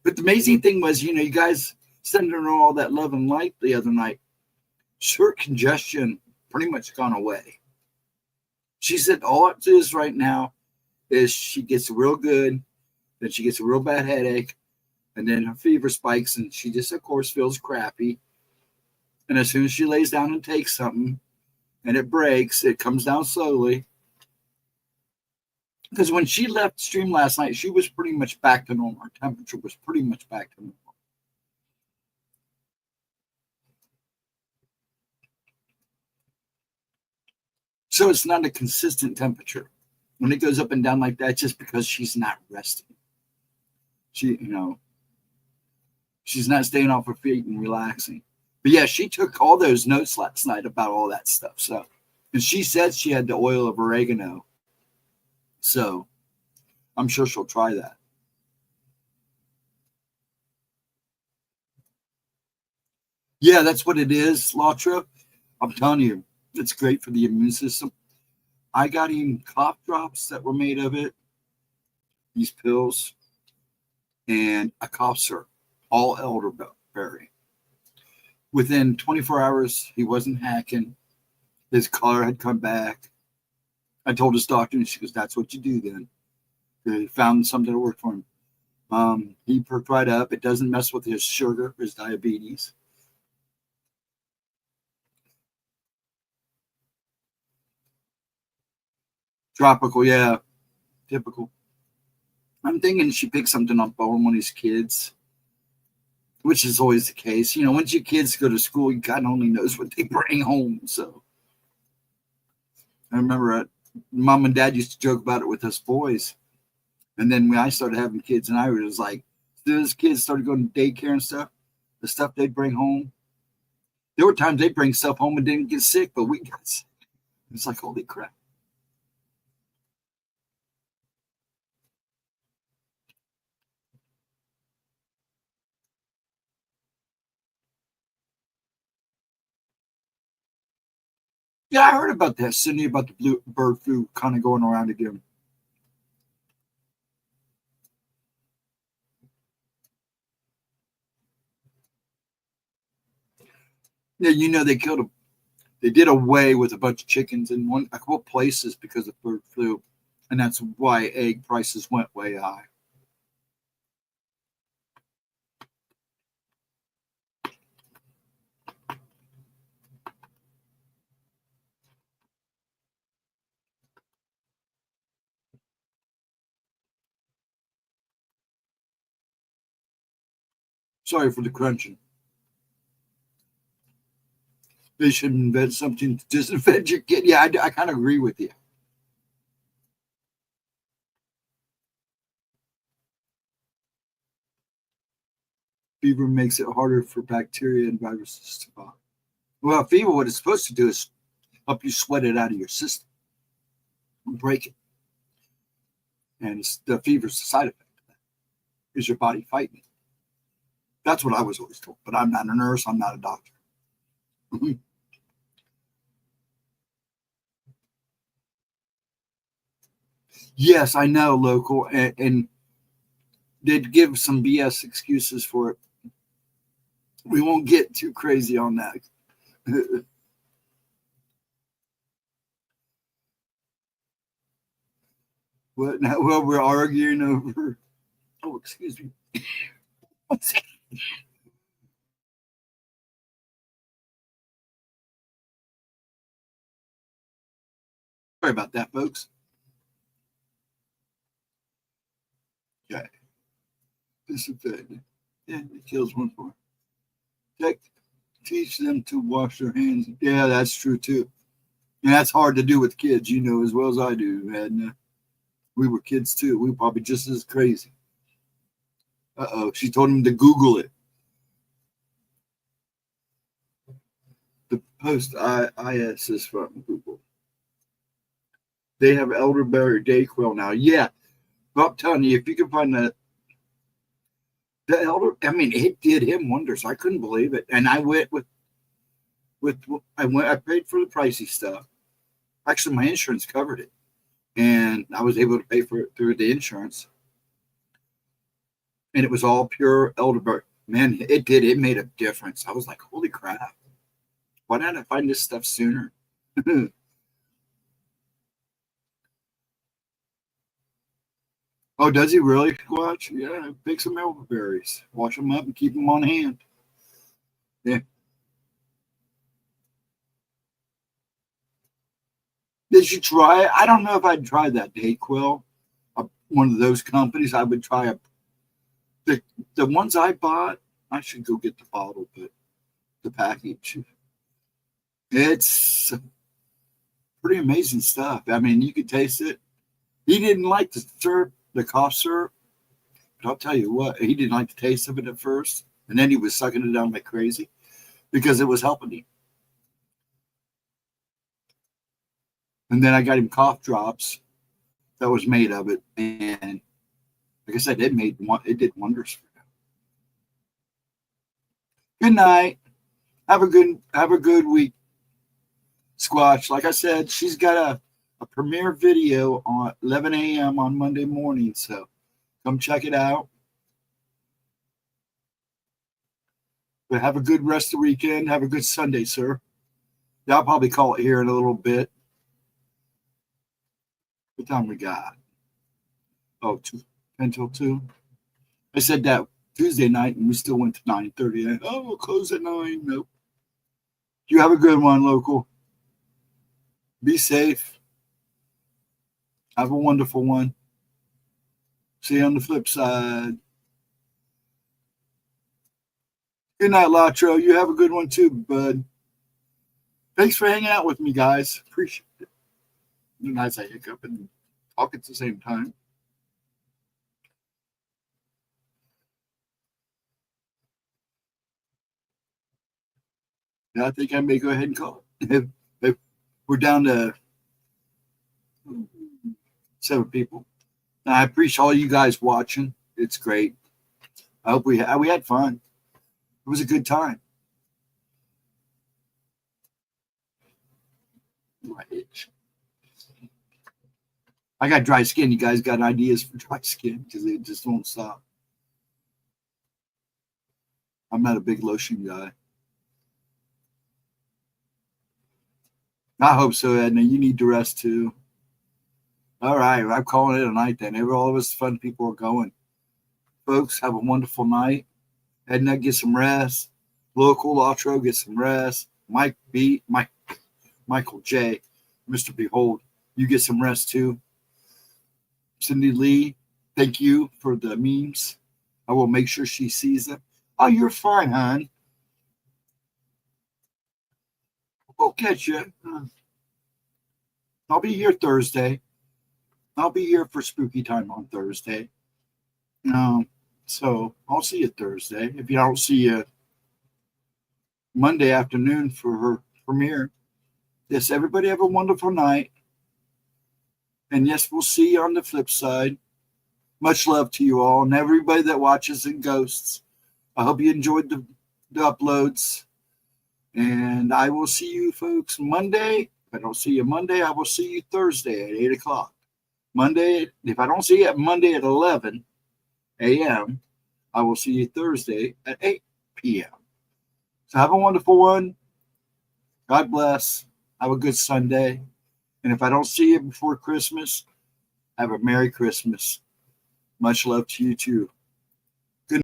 But the amazing thing was, you guys sending her all that love and light the other night. Her congestion pretty much gone away. She said all it is right now is she gets real good, then she gets a real bad headache, and then her fever spikes, and she just, of course, feels crappy. And as soon as she lays down and takes something, and it breaks, it comes down slowly. Because when she left stream last night, she was pretty much back to normal. Her temperature was pretty much back to normal. So it's not a consistent temperature. When it goes up and down like that, just because she's not resting. She's not staying off her feet and relaxing. But yeah, she took all those notes last night about all that stuff. So, and she said she had the oil of oregano. So I'm sure she'll try that. Yeah, that's what it is, Latra. I'm telling you, it's great for the immune system. I got him cough drops that were made of it, these pills, and a cough syrup, all elderberry. Within 24 hours, he wasn't hacking. His color had come back. I told his doctor, and she goes, "That's what you do then." They found something that worked for him. He perked right up. It doesn't mess with his sugar, his diabetes. Tropical, yeah, typical. I'm thinking she picked something up on one of his kids, which is always the case. You know, once your kids go to school, God only knows what they bring home. So I remember Mom and Dad used to joke about it with us boys. And then when I started having kids, and I was like, those kids started going to daycare and stuff, the stuff they'd bring home. There were times they'd bring stuff home and didn't get sick, but we got sick. It's like, holy crap. Yeah, I heard about that, Cindy, about the blue bird flu kind of going around again. Yeah, you know, they did away with a bunch of chickens in a couple places because of bird flu, and that's why egg prices went way high. Sorry for the crunching. They should invent something to disinfect your kid. Yeah, I kind of agree with you. Fever makes it harder for bacteria and viruses to bond. Well, fever, what it's supposed to do is help you sweat it out of your system and break it. And the fever's the side effect of that. Is your body fighting it? That's what I was always told. But I'm not a nurse. I'm not a doctor. Yes, I know, local. And they'd give some BS excuses for it. We won't get too crazy on that. What now? Well, we're arguing over. Oh, excuse me. What's that? Sorry about that, folks. Okay. Disinfect. Yeah, it kills one for. Teach them to wash their hands. Yeah, that's true too. And that's hard to do with kids, you know, as well as I do. And we were kids too. We were probably just as crazy. Uh-oh, she told him to Google it. The post IS is from Google. They have elderberry Dayquil now. Yeah, but I'm telling you, if you can find the elder, I mean, it did him wonders. I couldn't believe it. And I went I paid for the pricey stuff. Actually, my insurance covered it. And I was able to pay for it through the insurance. And it was all pure elderberry. Man, it did. It made a difference. I was like, holy crap. Why didn't I find this stuff sooner? Oh, does he really, Squatch? Yeah, pick some elderberries. Wash them up and keep them on hand. Yeah. Did you try it? I don't know if I'd try that Dayquil. One of those companies. I would try the ones I bought. I should go get the bottle, but the package. It's pretty amazing stuff. I mean, you could taste it. He didn't like the syrup, the cough syrup, but I'll tell you what, he didn't like the taste of it at first, and then he was sucking it down like crazy because it was helping him. And then I got him cough drops that was made of it, and like I said, it did wonders for him. Good night. Have a good week, Squatch. Like I said, she's got a premiere video on 11 a.m. on Monday morning, so come check it out. But have a good rest of the weekend. Have a good Sunday, sir. Yeah, I'll probably call it here in a little bit. What time we got? Oh, 10 till 2. I said that Tuesday night, and we still went to 9:30. Oh, we'll close at 9. Nope. You have a good one, local. Be safe. Have a wonderful one. See you on the flip side. Good night, Latro. You have a good one too, bud. Thanks for hanging out with me, guys. Appreciate it. Nice I hiccup and talk at the same time. Yeah, I think I may go ahead and call it. If we're down to 7 people. Now, I appreciate all you guys watching. It's great. I hope we had fun. It was a good time. My itch. I got dry skin. You guys got ideas for dry skin because it just won't stop. I'm not a big lotion guy. I hope so, Edna. You need to rest too. All right, I'm calling it a night then. All of us fun people are going. Folks, have a wonderful night. Edna, get some rest. Local Outro, get some rest. Michael J, Mr. Behold, you get some rest too. Cindy Lee, thank you for the memes. I will make sure she sees them. Oh, you're fine, hon. We'll catch you. I'll be here Thursday. I'll be here for spooky time on Thursday. So I'll see you Thursday. If you don't see you Monday afternoon for her premiere. Yes, everybody have a wonderful night. And yes, we'll see you on the flip side. Much love to you all and everybody that watches in Ghosts. I hope you enjoyed the uploads. And I will see you folks Monday. If I don't see you Monday, I will see you Thursday at 8 o'clock. Monday, if I don't see you at Monday at 11 a.m., I will see you Thursday at 8 p.m. So have a wonderful one. God bless. Have a good Sunday. And if I don't see you before Christmas, have a Merry Christmas. Much love to you too.